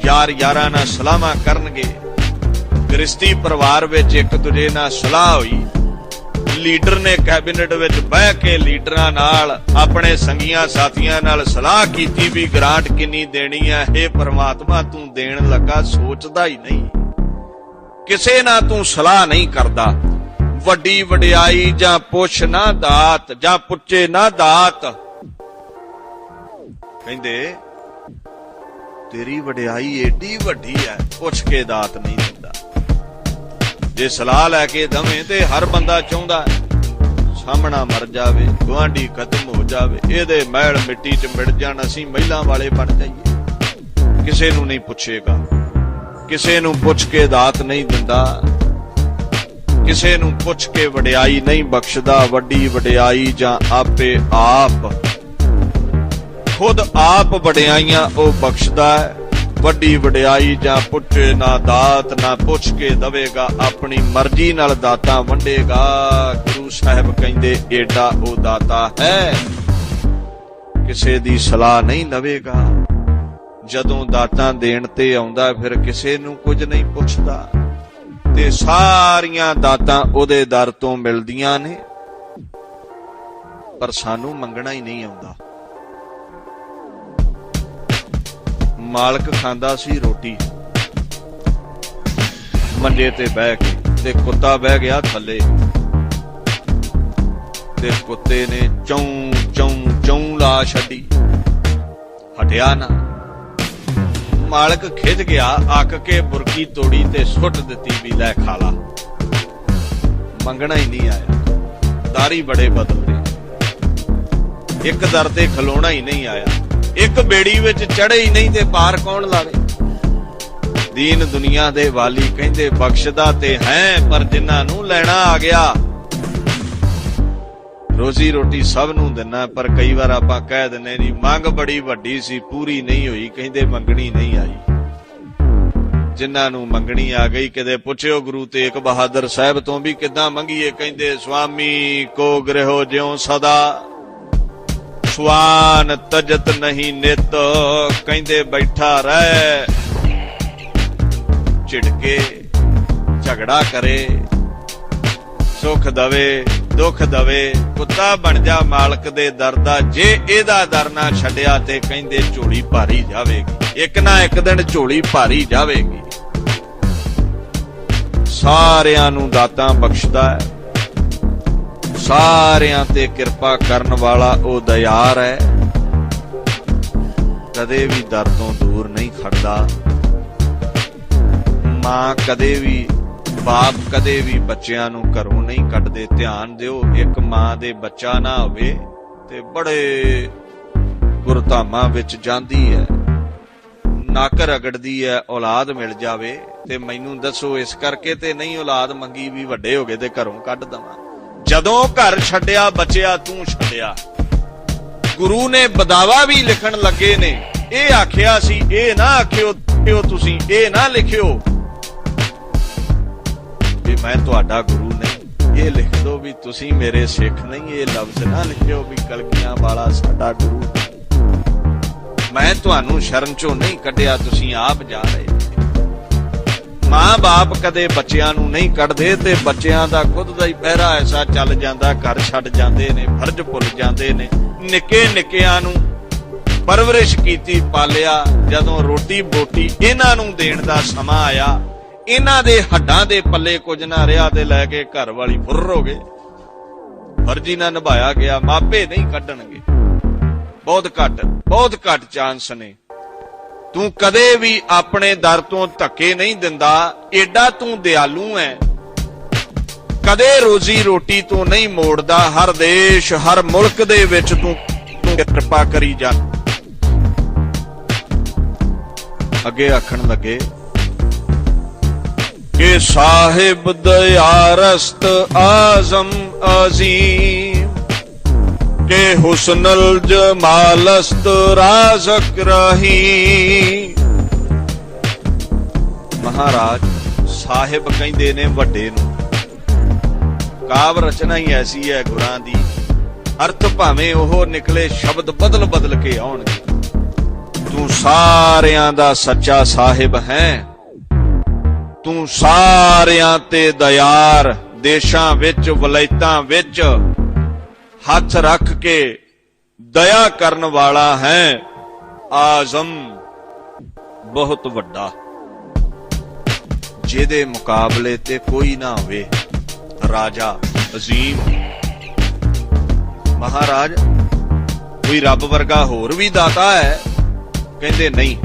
ਯਾਰ ਯਾਰਾਂ ਨਾਲ ਸਲਾਹਾਂ ਕਰਨਗੇ। ਗ੍ਰਸਤੀ ਪਰਿਵਾਰ ਵਿੱਚ ਇੱਕ ਦੂਜੇ ਨਾਲ ਸਲਾਹ ਹੋਈ, ਲੀਡਰ ਨੇ ਕੈਬਨਿਟ ਵਿੱਚ ਬਹਿ ਕੇ ਲੀਡਰਾਂ ਨਾਲ ਆਪਣੇ ਸੰਗੀਆਂ ਸਾਥੀਆਂ ਨਾਲ ਸਲਾਹ ਕੀਤੀ ਵੀ ਗ੍ਰਾਂਟ ਕਿੰਨੀ ਦੇਣੀ ਹੈ। ਇਹ ਪਰਮਾਤਮਾ ਤੂੰ ਦੇਣ ਲੱਗਾ ਸੋਚਦਾ ਹੀ ਨਹੀਂ, ਕਿਸੇ ਨਾਲ ਤੂੰ ਸਲਾਹ ਨਹੀਂ ਕਰਦਾ। ਵੱਡੀ ਵਡਿਆਈ ਜਾਂ ਪੁੱਛ ਨਾ ਦਾਤ, ਜਾਂ ਪੁੱਛੇ ਨਾ ਦਾਤ। ਕਹਿੰਦੇ ਤੇਰੀ ਵਡਿਆਈ ਏਡੀ ਵੱਡੀ ਹੈ, ਪੁੱਛ ਕੇ ਦਾਤ ਨਹੀਂ ਦਿੰਦਾ। ਜੇ ਸਲਾਹ ਲੈ ਕੇ ਦਵੇਂ ਤੇ ਹਰ ਬੰਦਾ ਚਾਹੁੰਦਾ ਸਾਹਮਣਾ ਮਰ ਜਾਵੇ, ਗੁਆਂਢੀ ਖਤਮ ਹੋ ਜਾਵੇ, ਇਹਦੇ ਮੈਲ ਮਿੱਟੀ 'ਚ ਮਿਟ ਜਾਣ, ਅਸੀਂ ਮਹਿਲਾਂ ਵਾਲੇ ਬਣ ਜਾਈਏ। ਕਿਸੇ ਨੂੰ ਨਹੀਂ ਪੁੱਛੇਗਾ, ਕਿਸੇ ਨੂੰ ਪੁੱਛ ਕੇ ਦਾਤ ਨਹੀਂ ਦਿੰਦਾ, ਕਿਸੇ ਨੂੰ ਪੁੱਛ ਕੇ ਵਡਿਆਈ ਨਹੀਂ ਬਖਸ਼ਦਾ। ਵੱਡੀ ਵਡਿਆਈ ਜਾਂ ਆਪੇ ਆਪ, ਖੁਦ ਆਪ ਵਡਿਆਈਆਂ ਉਹ ਬਖਸ਼ਦਾ ਹੈ। ਵੱਡੀ ਵਡਿਆਈ ਜਾਂ ਪੁੱਛੇ ਨਾ ਦਾਤ, ਨਾ ਪੁੱਛ ਕੇ ਦਵੇਗਾ, ਆਪਣੀ ਮਰਜ਼ੀ ਨਾਲ ਦਾਤਾਂ ਵੰਡੇਗਾ। ਗੁਰੂ ਸਾਹਿਬ ਕਹਿੰਦੇ ਏਡਾ ਉਹ ਦਾਤਾ ਹੈ, ਕਿਸੇ ਦੀ ਸਲਾਹ ਨਹੀਂ ਲਵੇਗਾ। ਜਦੋਂ ਦਾਤਾਂ ਦੇਣ ਤੇ ਆਉਂਦਾ ਫਿਰ ਕਿਸੇ ਨੂੰ ਕੁਝ ਨਹੀਂ ਪੁੱਛਦਾ, ਤੇ ਸਾਰੀਆਂ ਦਾਤਾਂ ਉਹਦੇ ਦਰ ਤੋਂ ਮਿਲਦੀਆਂ ਨੇ, ਪਰ ਸਾਨੂੰ ਮੰਗਣਾ ਹੀ ਨਹੀਂ ਆਉਂਦਾ। ਮਾਲਕ ਖਾਂਦਾ ਸੀ ਰੋਟੀ ਮੰਜੇ ਤੇ ਬਹਿ ਕੇ, ਤੇ ਕੁੱਤਾ ਬਹਿ ਗਿਆ ਥੱਲੇ, ਤੇ ਕੁੱਤੇ ਨੇ ਚੌਂ ਚੌਂ ਚੌਂ ਲਾ ਛੱਡੀ, ਹਟਿਆ ਨਾ। ਮਾਲਕ ਖਿੱਚ ਗਿਆ, ਅੱਕ ਕੇ ਬੁਰਕੀ ਤੋੜੀ ਤੇ ਸੁੱਟ ਦਿੱਤੀ ਵੀ ਲੈ ਖਾ ਲਾ। ਮੰਗਣਾ ਹੀ ਨਹੀਂ ਆਇਆ। ਦਾਰੀ ਬੜੇ ਬਦਲਦੇ, ਇੱਕ ਦਰ ਤੇ ਖਲੋਣਾ ਹੀ ਨਹੀਂ ਆਇਆ, ਇੱਕ ਬੇੜੀ ਵਿੱਚ ਚੜੇ ਹੀ ਨਹੀਂ ਤੇ ਪਾਰ ਕੌਣ ਲਾਵੇ। ਦੀਨ ਦੁਨੀਆ ਦੇ ਵਾਲੀ ਕਹਿੰਦੇ ਬਖਸ਼ਦਾ ਤੇ ਹੈ, ਪਰ ਜਿਨ੍ਹਾਂ ਨੂੰ ਲੈਣਾ ਆ ਗਿਆ। ਰੋਜ਼ੀ ਰੋਟੀ ਸਭ ਨੂੰ ਦਿੰਨਾ, ਪਰ ਕਈ ਵਾਰ ਆਪਾਂ ਕਹਿ ਦਿੰਨੇ ਜੀ ਮੰਗ ਬੜੀ ਵੱਡੀ ਸੀ, ਪੂਰੀ ਨਹੀਂ ਹੋਈ, ਕਹਿੰਦੇ ਮੰਗਣੀ ਨਹੀਂ ਆਈ। ਜਿਨ੍ਹਾਂ ਨੂੰ ਮੰਗਣੀ ਆ ਗਈ, ਕਿਤੇ ਪੁੱਛਿਓ ਗੁਰੂ ਤੇਗ ਬਹਾਦਰ ਸਾਹਿਬ ਤੋਂ ਵੀ ਕਿੱਦਾਂ ਮੰਗੀਏ। ਕਹਿੰਦੇ ਸੁਆਮੀ ਕੋ ਗ੍ਰਹਿਓ ਜਿਉ ਸਦਾ, ਸਵਾਨ ਤਜਤ ਨਹੀਂ ਨਿਤ। ਕਹਿੰਦੇ ਬੈਠਾ ਰਹਿ, ਝਿੜਕੇ ਝਗੜਾ ਕਰੇ, ਸੁਖ ਦਵੇ ਦੁੱਖ ਦਵੇ, ਕੁੱਤਾ ਬਣ ਜਾ ਮਾਲਕ ਦੇ ਦਰ ਦਾ। ਜੇ ਇਹਦਾ ਦਰ ਨਾ ਛੱਡਿਆ ਤੇ ਕਹਿੰਦੇ ਝੋਲੀ ਭਾਰੀ ਜਾਵੇਗੀ, ਇੱਕ ਨਾ ਇੱਕ ਦਿਨ ਝੋਲੀ ਭਾਰੀ ਜਾਵੇਗੀ। ਸਾਰਿਆਂ ਨੂੰ ਦਾਤਾਂ ਬਖਸ਼ਦਾ ਹੈ, ਸਾਰਿਆਂ ਤੇ ਕਿਰਪਾ ਕਰਨ ਵਾਲਾ ਉਹ ਦਇਆਰ ਹੈ। ਕਦੇ ਵੀ ਦਰ ਤੋਂ ਦੂਰ ਨਹੀਂ ਖੜਦਾ। ਮਾਂ ਕਦੇ ਵੀ, ਬਾਪ ਕਦੇ ਵੀ ਬੱਚਿਆਂ ਨੂੰ ਘਰੋਂ ਨਹੀਂ ਕੱਢਦੇ। ਧਿਆਨ ਦਿਓ, ਇੱਕ ਮਾਂ ਦੇ ਬੱਚਾ ਨਾ ਹੋਵੇ ਤੇ ਬੜੇ ਗੁਰਧਾਮਾਂ ਵਿੱਚ ਜਾਂਦੀ ਹੈ, ਨੱਕ ਰਗੜਦੀ ਹੈ, ਔਲਾਦ ਮਿਲ ਜਾਵੇ। ਤੇ ਮੈਨੂੰ ਦੱਸੋ ਇਸ ਕਰਕੇ ਤੇ ਨਹੀਂ ਔਲਾਦ ਮੰਗੀ ਵੀ ਵੱਡੇ ਹੋ ਗਏ ਤੇ ਘਰੋਂ ਕੱਢ ਦਵਾਂ। ਜਦੋਂ ਘਰ ਛੱਡਿਆ ਬਚਿਆ ਤੂੰ ਛੱਡਿਆ। ਗੁਰੂ ਨੇ ਬਦਾਵਾ ਵੀ ਲਿਖਣ ਲੱਗੇ ਨੇ, ਇਹ ਆਖਿਆ ਸੀ ਇਹ ਨਾ ਆਖਿਓ ਤੁਸੀਂ, ਇਹ ਨਾ ਲਿਖਿਓ ਵੀ ਮੈਂ ਤੁਹਾਡਾ ਗੁਰੂ ਨਹੀਂ, ਇਹ ਲਿਖ ਦੋ ਵੀ ਤੁਸੀਂ ਮੇਰੇ ਸਿੱਖ ਨਹੀਂ। ਇਹ ਲਫ਼ਜ਼ ਨਾ ਲਿਖਿਓ ਵੀ ਕਲਗੀਆਂ ਵਾਲਾ ਸਾਡਾ ਗੁਰੂ। ਮੈਂ ਤੁਹਾਨੂੰ ਸ਼ਰਨ ਚੋਂ ਨਹੀਂ ਕੱਢਿਆ, ਤੁਸੀਂ ਆਪ ਜਾ ਰਹੇ। ਮਾਂ ਬਾਪ ਕਦੇ ਬੱਚਿਆਂ ਨੂੰ ਨਹੀਂ ਕੱਢਦੇ, ਤੇ ਬੱਚਿਆਂ ਦਾ ਖੁਦ ਦਾ ਹੀ ਪਹਿਰਾ ਐਸਾ ਚੱਲ ਜਾਂਦਾ, ਘਰ ਛੱਡ ਜਾਂਦੇ ਨੇ, ਫਰਜ਼ ਭੁੱਲ ਜਾਂਦੇ ਨੇ। ਨਿੱਕੇ ਨਿੱਕਿਆਂ ਨੂੰ ਪਰਵਰਿਸ਼ ਕੀਤੀ, ਪਾਲਿਆ, ਜਦੋਂ ਰੋਟੀ ਬੋਟੀ ਇਹਨਾਂ ਨੂੰ ਦੇਣ ਦਾ ਸਮਾਂ ਆਇਆ, ਇਹਨਾਂ ਦੇ ਹੱਡਾਂ ਦੇ ਪੱਲੇ ਕੁਝ ਨਾ ਰਿਹਾ ਤੇ ਲੈ ਕੇ ਘਰ ਵਾਲੀ ਫੁਰਰ ਹੋ ਗਏ। ਫਰਜ਼ੀ ਨਾ ਨਿਭਾਇਆ ਗਿਆ, ਮਾਪੇ ਨਹੀਂ ਕੱਢਣਗੇ। ਬਹੁਤ ਘੱਟ ਚਾਂਸ ਨੇ। ਤੂੰ ਕਦੇ ਵੀ ਆਪਣੇ ਦਰ ਤੋਂ ਧੱਕੇ ਨਹੀਂ ਦਿੰਦਾ, ਏਡਾ ਤੂੰ ਦਿਆਲੂ ਹੈ। ਕਦੇ ਰੋਜ਼ੀ ਰੋਟੀ ਤੋਂ ਨਹੀਂ ਮੋੜਦਾ, ਹਰ ਦੇਸ਼ ਹਰ ਮੁਲਕ ਦੇ ਵਿੱਚ ਤੂੰ ਕਿਰਪਾ ਕਰੀ ਜਾ। ਅੱਗੇ ਆਖਣ ਲੱਗੇ ਕਿ ਸਾਹਿਬ ਦਇਆਰਸਤ ਆਜ਼ਮ ਅਜ਼ੀਮ के हुस्नल जमालस्त राज़क रही। महाराज साहिब कहंदे ने वड्डे नूं, काव रचना ही ऐसी है गुरां दी, अर्थ भावें ओह निकले शब्द बदल बदल के आउणगे। तू सारियां दा सच्चा साहिब है, तू सारियां ते दयार, देशां विच वलायतां विच हथ रख के दया करन वाला है। आजम बहुत वड्डा, जिहदे मुकाबले ते कोई ना होवे। राजा अजीम, महाराज कोई रब वर्गा होर भी दाता है? कहंदे नहीं,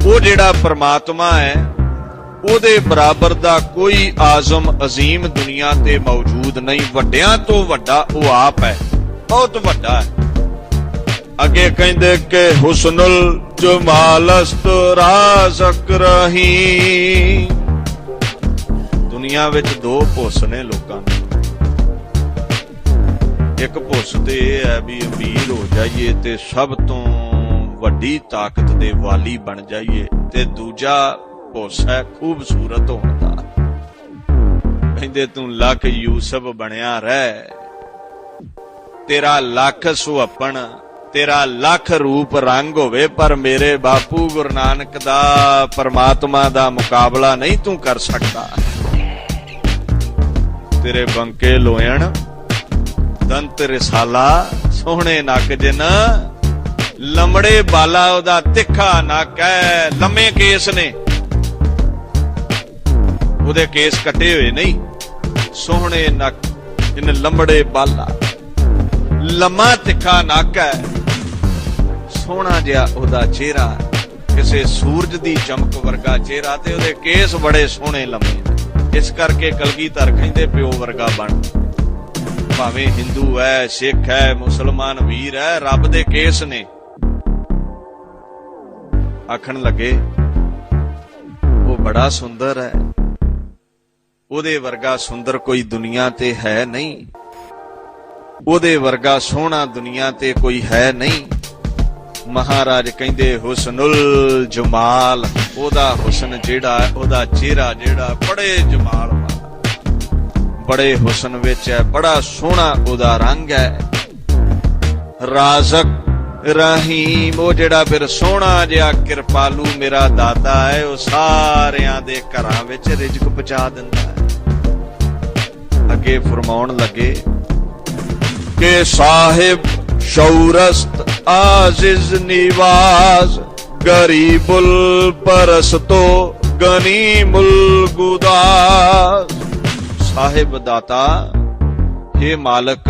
वो जिहड़ा परमात्मा है ਉਹਦੇ ਬਰਾਬਰ ਦਾ ਕੋਈ ਆਜ਼ਮ ਅਜ਼ੀਮ ਦੁਨੀਆ ਤੇ ਮੌਜੂਦ ਨਹੀਂ। ਵੱਡਿਆਂ ਤੋਂ ਵੱਡਾ ਉਹ ਆਪ ਹੈ, ਬਹੁਤ ਵੱਡਾ ਹੈ। ਅੱਗੇ ਕਹਿੰਦੇ ਕਿ ਹੁਸਨੁਲ ਜਮਾਲਸਤ ਰਾਜ਼ਕ ਰਹੀਮ। ਦੁਨੀਆ ਵਿੱਚ ਦੋ ਭੁੱਸ ਨੇ ਲੋਕਾਂ ਨੂੰ, ਇੱਕ ਭੁੱਸ ਤੇ ਇਹ ਹੈ ਵੀ ਅਮੀਰ ਹੋ ਜਾਈਏ ਤੇ ਸਭ ਤੋਂ ਵੱਡੀ ਤਾਕਤ ਦੇ ਵਾਲੀ ਬਣ ਜਾਈਏ, ਤੇ ਦੂਜਾ ਭੁੱਸ ਹੈ ਖੂਬਸੂਰਤ ਹੋਣ ਦਾ। ਕਹਿੰਦੇ ਤੂੰ ਲੱਖ ਯੂਸਫ ਬਣਿਆ ਰਹਿ, ਤੇਰਾ ਲੱਖ ਸੁਹੱਪਣ, ਤੇਰਾ ਲੱਖ ਰੂਪ ਰੰਗ ਹੋਵੇ, ਪਰ ਮੇਰੇ ਬਾਪੂ ਗੁਰੂ ਨਾਨਕ ਦਾ ਪਰਮਾਤਮਾ ਦਾ ਮੁਕਾਬਲਾ ਨਹੀਂ ਤੂੰ ਕਰ ਸਕਦਾ। ਤੇਰੇ ਬੰਕੇ ਲੋਇਣ ਦੰਤ ਰਿਸਾਲਾ, ਸੋਹਣੇ ਨੱਕ ਜਿਨ ਲੰਮੜੇ ਬਾਲਾ, ਉਹਦਾ ਤਿੱਖਾ ਨੱਕ ਹੈ, ਲੰਮੇ ਕੇਸ ਨੇ, ਉਹਦੇ ਕੇਸ ਕੱਟੇ ਹੋਏ ਨਹੀਂ, ਸੋਹਣੇ ਨੱਕ ਜਿਨ ਲੰਮੜੇ ਬਾਲਾ, ਲੰਮਾ ਤਿੱਖਾ ਨੱਕ ਹੈ, ਸੋਹਣਾ ਜਿਹਾ ਉਹਦਾ ਚਿਹਰਾ, ਕਿਸੇ ਸੂਰਜ ਦੀ ਚਮਕ ਵਰਗਾ ਚਿਹਰਾ, ਤੇ ਉਹਦੇ ਕੇਸ ਬੜੇ ਸੋਹਣੇ ਲੰਮੇ। ਇਸ ਕਰਕੇ ਕਲਗੀਧਰ ਕਹਿੰਦੇ ਪਿਓ ਵਰਗਾ ਬਣ। ਭਾਵੇਂ ਹਿੰਦੂ ਹੈ, ਸਿੱਖ ਹੈ, ਮੁਸਲਮਾਨ ਵੀਰ ਹੈ, ਰੱਬ ਦੇ ਕੇਸ ਨੇ। ਆਖਣ ਲੱਗੇ ਉਹ ਬੜਾ ਸੁੰਦਰ ਹੈ, ਉਹਦੇ ਵਰਗਾ ਸੁੰਦਰ ਕੋਈ ਦੁਨੀਆ ਤੇ ਹੈ ਨਹੀਂ, ਉਹਦੇ ਵਰਗਾ ਸੋਹਣਾ ਦੁਨੀਆ ਤੇ ਕੋਈ ਹੈ ਨਹੀਂ। ਮਹਾਰਾਜ ਕਹਿੰਦੇ ਹੁਸਨੁਲ ਜਮਾਲ, ਉਹਦਾ ਹੁਸਨ ਜਿਹੜਾ, ਉਹਦਾ ਚਿਹਰਾ ਜਿਹੜਾ ਬੜੇ ਜਮਾਲ ਵਾਲਾ, ਬੜੇ ਹੁਸਨ ਵਿੱਚ ਹੈ, ਬੜਾ ਸੋਹਣਾ ਉਹਦਾ ਰੰਗ ਹੈ। ਰਾਜ਼ਕ ਰਹੀਮ, ਉਹ ਜਿਹੜਾ ਫਿਰ ਸੋਹਣਾ ਜਿਹਾ ਕਿਰਪਾਲੂ ਮੇਰਾ ਦਾਤਾ ਹੈ, ਉਹ ਸਾਰਿਆਂ ਦੇ ਘਰਾਂ ਵਿੱਚ ਰਿਜ਼ਕ ਪਹੁੰਚਾ ਦਿੰਦਾ ਹੈ। ਅੱਗੇ ਫਰਮਾਉਣ ਲੱਗੇ ਕਿ ਸਾਹਿਬ ਸ਼ੌਰਸਤ ਆਜ਼ਿਜ਼ ਨਿਵਾਜ਼, ਗਰੀਬੁਲ ਪਰਸਤੋ ਗਨੀਮੁਲ ਗੁਦਾਸ। ਸਾਹਿਬ ਦਾਤਾ, ਇਹ ਮਾਲਕ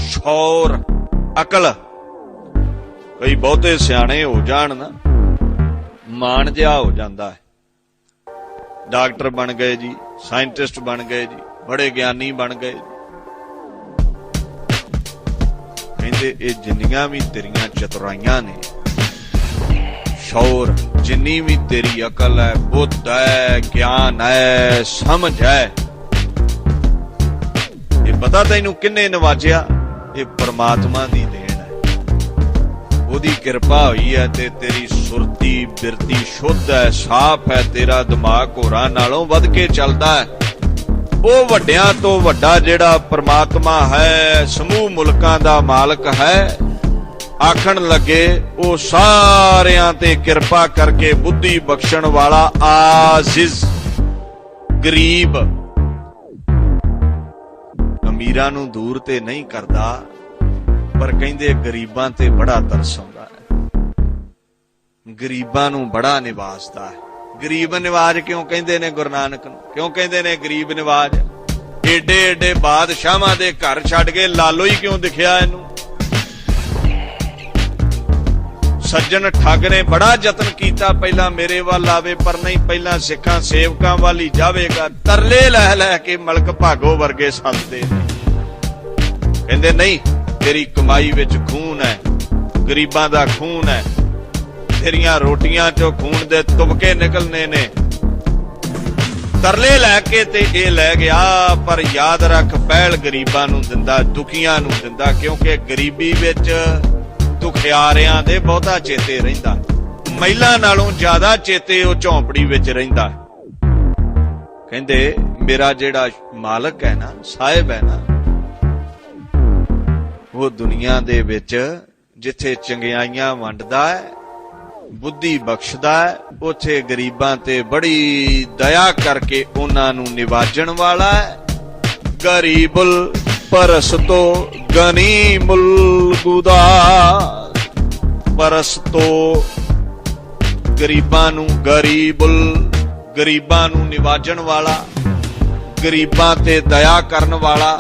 ਸ਼ੌਰ, ਅਕਲ। ਕਈ ਬਹੁਤੇ ਸਿਆਣੇ ਹੋ ਜਾਣ ਨਾ, ਮਾਣ ਜਿਹਾ ਹੋ ਜਾਂਦਾ ਹੈ। ਡਾਕਟਰ ਬਣ ਗਏ ਜੀ, ਸਾਇੰਟਿਸਟ ਬਣ ਗਏ ਜੀ, ਬੜੇ ਗਿਆਨੀ ਬਣ ਗਏ। ਕਹਿੰਦੇ ਇਹ ਜਿੰਨੀਆਂ ਵੀ ਤੇਰੀਆਂ ਚਤੁਰਾਈਆਂ ਨੇ, ਸ਼ੌਰ, ਜਿੰਨੀ ਵੀ ਤੇਰੀ ਅਕਲ ਹੈ, ਬੁੱਧ ਹੈ, ਗਿਆਨ ਹੈ, ਸਮਝ ਹੈ, ਇਹ ਪਤਾ ਤੈਨੂੰ ਕਿੰਨੇ ਨਵਾਜਿਆ? ਇਹ ਪਰਮਾਤਮਾ ਦੀ ਦੇਣ ਹੈ, ਉਹਦੀ ਕਿਰਪਾ ਹੋਈ ਹੈ, ਤੇ ਤੇਰੀ ਸੁਰਤੀ ਬਿਰਤੀ ਸ਼ੁੱਧ ਹੈ, ਸਾਫ਼ ਹੈ, ਤੇਰਾ ਦਿਮਾਗ ਹੋਰਾਂ ਨਾਲੋਂ ਵੱਧ ਕੇ ਚੱਲਦਾ ਹੈ। ਉਹ ਵੱਡਿਆਂ ਤੋਂ ਵੱਡਾ ਜਿਹੜਾ ਪਰਮਾਤਮਾ ਹੈ, ਸਮੂਹ ਮੁਲਕਾਂ ਦਾ ਮਾਲਕ ਹੈ। ਆਖਣ ਲੱਗੇ ਉਹ ਸਾਰਿਆਂ ਤੇ ਕਿਰਪਾ ਕਰਕੇ ਬੁੱਧੀ ਬਖਸ਼ਣ ਵਾਲਾ ਆਜ਼ਿਜ਼, ਗਰੀਬ, ਅਮੀਰਾਂ ਨੂੰ ਦੂਰ ਤੇ ਨਹੀਂ ਕਰਦਾ, ਪਰ ਕਹਿੰਦੇ ਗਰੀਬਾਂ ਤੇ ਬੜਾ ਤਰਸ ਆਉਂਦਾ ਹੈ, ਗਰੀਬਾਂ ਨੂੰ ਬੜਾ ਨਿਵਾਜਦਾ ਹੈ। ਗਰੀਬ ਨਿਵਾਜ ਕਿਉਂ ਕਹਿੰਦੇ ਨੇ ਗੁਰੂ ਨਾਨਕ ਨੂੰ? ਕਿਉਂ ਕਹਿੰਦੇ ਨੇ ਗਰੀਬ ਨਿਵਾਜ? ਏਡੇ ਏਡੇ ਬਾਦਸ਼ਾਹਾਂ ਦੇ ਘਰ ਛੱਡ ਕੇ ਲਾਲੋ ਹੀ ਕਿਉਂ ਦਿਖਿਆ ਇਹਨੂੰ? ਸੱਜਣ ਠੱਗ ਨੇ ਬੜਾ ਯਤਨ ਕੀਤਾ, ਪਹਿਲਾਂ ਮੇਰੇ ਵੱਲ ਆਵੇ ਪਰ ਨਹੀਂ, ਪਹਿਲਾਂ ਸਿੱਖਾਂ ਸੇਵਕਾਂ ਵੱਲ ਹੀ ਜਾਵੇਗਾ। ਤਰਲੇ ਲੈ ਲੈ ਕੇ ਮਲਕ ਭਾਗੋ ਵਰਗੇ ਸੱਦਦੇ ਨੇ, ਕਹਿੰਦੇ ਨਹੀਂ ਤੇਰੀ ਕਮਾਈ ਵਿੱਚ ਖੂਨ ਹੈ, ਗਰੀਬਾਂ ਦਾ ਖੂਨ ਹੈ, ਤੇਰੀਆਂ ਰੋਟੀਆਂ ਚੋਂ ਖੂਨ ਦੇ ਤੁਬਕੇ ਨਿਕਲਨੇ ਨੇ। ਤਰਲੇ ਲੈ ਕੇ ਤੇ ਇਹ ਲੈ ਗਿਆ, ਪਰ ਯਾਦ ਰੱਖ ਪਹਿਲ ਗਰੀਬਾਂ ਨੂੰ ਦਿੰਦਾ, ਦੁਖੀਆਂ ਨੂੰ ਦਿੰਦਾ, ਕਿਉਂਕਿ ਗਰੀਬੀ ਵਿੱਚ ਦੁਖਿਆਰਿਆਂ ਦੇ ਬਹੁਤਾ ਚੇਤੇ ਰਹਿੰਦਾ, ਮਹਿਲਾਂ ਨਾਲੋਂ ਜ਼ਿਆਦਾ ਚੇਤੇ ਉਹ ਝੌਂਪੜੀ ਵਿੱਚ ਰਹਿੰਦਾ। ਕਹਿੰਦੇ ਮੇਰਾ ਜਿਹੜਾ ਮਾਲਕ ਹੈ ਨਾ, ਸਾਹਿਬ ਹੈ ਨਾ, ਉਹ ਦੁਨੀਆ ਦੇ ਵਿੱਚ ਜਿੱਥੇ ਚੰਗਿਆਈਆਂ ਵੰਡਦਾ ਹੈ, ਬੁੱਧੀ ਬਖਸ਼ਦਾ ਹੈ, ਉੱਥੇ ਗਰੀਬਾਂ ਤੇ ਬੜੀ ਦਇਆ ਕਰਕੇ ਉਹਨਾਂ ਨੂੰ ਨਿਵਾਜਣ ਵਾਲਾ ਹੈ। ਗਰੀਬੁਲ ਪਰਸਤੋ ਗਨੀਮੁਲ ਗੁਦਾਸ, ਪਰਸਤੋ ਗਰੀਬਾਂ ਨੂੰ, ਗਰੀਬਾਂ ਨੂੰ ਨਿਵਾਜਣ ਵਾਲਾ, ਗਰੀਬਾਂ ਤੇ ਦਇਆ ਕਰਨ ਵਾਲਾ।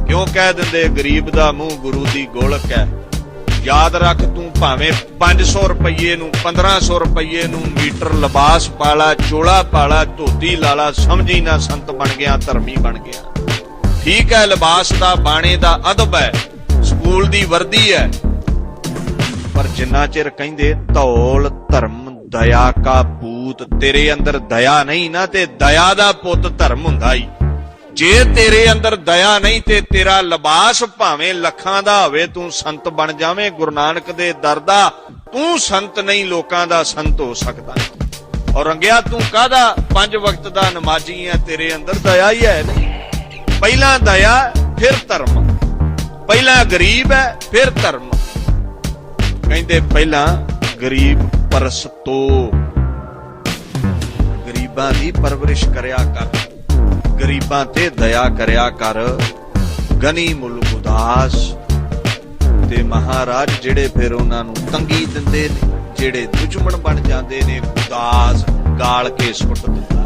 ਕਿਉਂ ਕਹਿ ਦਿੰਦੇ ਗਰੀਬ ਦਾ ਮੂੰਹ ਗੁਰੂ ਦੀ ਗੋਲਕ ਹੈ। ਯਾਦ ਰੱਖ ਤੂੰ ਭਾਵੇਂ 500 ਰੁਪਏ ਨੂੰ 1500 ਰੁਪਏ ਨੂੰ ਮੀਟਰ ਲਿਬਾਸ ਪਾਲਾ, ਚੋਲਾ ਪਾਲਾ, ਧੋਤੀ ਲਾਲਾ, ਸਮਝੀ ਨਾ ਸੰਤ ਬਣ ਗਿਆ, ਧਰਮੀ ਬਣ ਗਿਆ। ਠੀਕ ਹੈ, ਲਿਬਾਸ ਦਾ ਬਾਣੇ ਦਾ ਅਦਬ ਹੈ, ਸਕੂਲ ਦੀ ਵਰਦੀ ਹੈ, ਪਰ ਜਿੰਨਾ ਚਿਰ ਕਹਿੰਦੇ ਧੌਲ ਧਰਮ ਦਇਆ ਕਾ ਪੂਤ, ਤੇਰੇ ਅੰਦਰ ਦਇਆ ਨਹੀਂ ਨਾ ਤੇ ਦਇਆ ਦਾ ਪੁੱਤ ਧਰਮ ਹੁੰਦਾ ਹੀ। ਜੇ ਤੇਰੇ ਅੰਦਰ ਦਇਆ ਨਹੀਂ ਤੇ ਤੇਰਾ ਲਿਬਾਸ ਭਾਵੇਂ ਲੱਖਾਂ ਦਾ ਹੋਵੇ, ਤੂੰ ਸੰਤ ਬਣ ਜਾਵੇਂ ਗੁਰੂ ਨਾਨਕ ਦੇ ਦਰ ਦਾ, ਤੂੰ ਸੰਤ ਨਹੀਂ, ਲੋਕਾਂ ਦਾ ਸੰਤ ਹੋ ਸਕਦਾ। ਔਰ ਰੰਗਿਆ ਤੂੰ ਕਾਹਦਾ 5 ਵਕਤ ਦਾ ਨਮਾਜ਼ੀ ਹੈ, ਤੇਰੇ ਅੰਦਰ ਦਇਆ ਹੀ ਹੈ ਨਹੀਂ। ਪਹਿਲਾਂ ਦਇਆ ਫਿਰ ਧਰਮ, ਪਹਿਲਾਂ ਗਰੀਬ ਹੈ ਫਿਰ ਧਰਮ। ਕਹਿੰਦੇ ਪਹਿਲਾਂ ਗਰੀਬ ਪਰਸਤੋ, ਗਰੀਬਾਂ ਦੀ ਪਰਵਰਿਸ਼ ਕਰਿਆ ਕਰ, ਗਰੀਬਾਂ ਤੇ ਦਇਆ ਕਰਿਆ ਕਰ। ਗਨੀ ਮੁਲ ਉਦਾਸ, ਤੇ ਮਹਾਰਾਜ ਜਿਹੜੇ ਫਿਰ ਉਹਨਾਂ ਨੂੰ ਤੰਗੀ ਦਿੰਦੇ ਨੇ, ਜਿਹੜੇ ਦੁਸ਼ਮਣ ਬਣ ਜਾਂਦੇ ਨੇ, ਉਦਾਸ ਗਾਲ ਕੇ ਸੁੱਟ ਦਿੰਦਾ ਹੈ।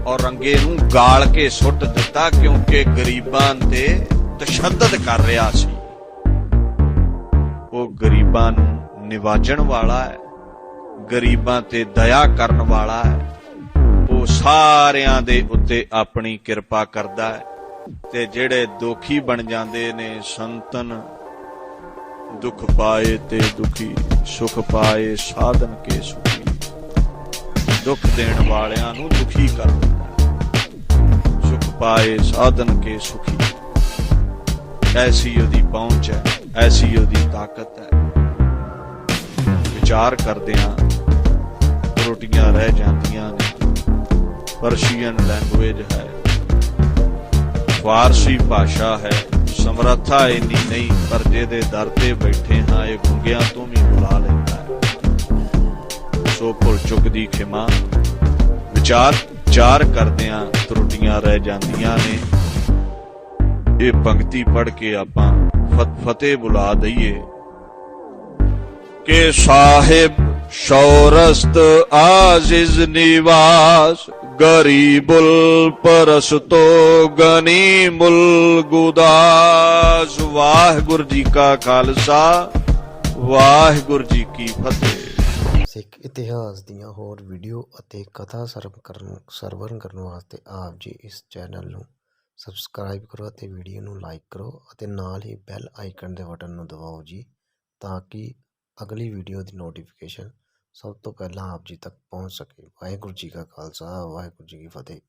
ਔਰ ਰੰਗੇ ਨੂੰ ਗਾਲ ਕੇ ਸੁੱਟ ਦਿੱਤਾ ਕਿਉਂਕਿ ਗਰੀਬਾਂ ਤੇ ਤਸ਼ੱਦਦ ਕਰ ਰਿਹਾ ਸੀ। ਉਹ ਗਰੀਬਾਂ ਨੂੰ ਨਿਵਾਜਣ ਵਾਲਾ ਹੈ, ਗਰੀਬਾਂ ਤੇ ਦਇਆ ਕਰਨ ਵਾਲਾ ਹੈ। ਉਹ ਸਾਰਿਆਂ ਦੇ ਉੱਤੇ ਆਪਣੀ ਕਿਰਪਾ ਕਰਦਾ ਹੈ, ਤੇ ਜਿਹੜੇ ਦੁਖੀ ਬਣ ਜਾਂਦੇ ਨੇ, ਸੰਤਨ ਦੁੱਖ ਪਾਏ ਤੇ ਦੁਖੀ, ਸੁਖ ਪਾਏ ਸਾਧਨ ਕੇ ਸੁਖੀ। ਦੁੱਖ ਦੇਣ ਵਾਲਿਆਂ ਨੂੰ ਦੁਖੀ ਕਰ ਦਿੰਦਾ, ਸੁਖ ਪਾਏ ਸਾਧਨ ਕੇ ਸੁਖੀ। ਐਸੀ ਉਹਦੀ ਪਹੁੰਚ ਹੈ, ਐਸੀ ਉਹਦੀ ਤਾਕਤ ਹੈ। ਵਿਚਾਰ ਕਰਦਿਆਂ ਰੋਟੀਆਂ ਰਹਿ ਜਾਂਦੀਆਂ ਨੇ। ਪਰਸ਼ੀਅਨ ਲੈਂਗੁਏਜ ਹੈ, ਫਾਰਸੀ ਭਾਸ਼ਾ ਹੈ, ਸਮਰੱਥਾ ਇੰਨੀ ਨਹੀਂ, ਪਰ ਜਿਹਦੇ ਦਰ ਤੇ ਬੈਠੇ ਹਾਂ ਇਹ ਗੁੰਗਿਆਂ ਤੋਂ ਵੀ ਬੁਲਾ ਲੈਂਦਾ ਹੈ। ਸੋ ਭੁੱਲ ਚੁੱਕ ਦੀ ਖਿਮਾ। ਵਿਚਾਰ ਕਰਦਿਆਂ ਤਰੁੱਟੀਆਂ ਰਹਿ ਜਾਂਦੀਆਂ ਨੇ। ਇਹ ਪੰਕਤੀ ਪੜ੍ਹ ਕੇ ਆਪਾਂ ਫਤਿਹ ਬੁਲਾ ਦਈਏ ਕਿ ਸਾਹਿਬ ਸ਼ੌਰਸਤ ਆਜ਼ਿਜ਼ ਨਿਵਾਸ, ਗਰੀਬੁਲ ਪਰਸਤੋ ਗਨੀਮੁਲ ਗੁਦਾਸ। ਵਾਹਿਗੁਰੂ ਜੀ ਕਾ ਖਾਲਸਾ, ਵਾਹਿਗੁਰੂ ਜੀ ਕੀ ਫਤਿਹ। ਸਿੱਖ ਇਤਿਹਾਸ ਦੀਆਂ ਹੋਰ ਵੀਡੀਓ ਅਤੇ ਕਥਾ ਸਰਵਣ ਕਰਨ ਵਾਸਤੇ ਆਪ ਜੀ ਇਸ ਚੈਨਲ ਨੂੰ ਸਬਸਕ੍ਰਾਈਬ ਕਰੋ ਅਤੇ ਵੀਡੀਓ ਨੂੰ ਲਾਈਕ ਕਰੋ ਅਤੇ ਨਾਲ ਹੀ ਬੈਲ ਆਈਕਨ ਦੇ ਬਟਨ ਨੂੰ ਦਬਾਓ ਜੀ, ਤਾਂ ਕਿ ਅਗਲੀ ਵੀਡੀਓ ਦੀ ਨੋਟੀਫਿਕੇਸ਼ਨ ਸਭ ਤੋਂ ਪਹਿਲਾਂ ਆਪ ਜੀ ਤੱਕ ਪਹੁੰਚ ਸਕੇ। ਵਾਹਿਗੁਰੂ ਜੀ ਕਾ ਖਾਲਸਾ, ਵਾਹਿਗੁਰੂ ਜੀ ਕੀ ਫਤਿਹ।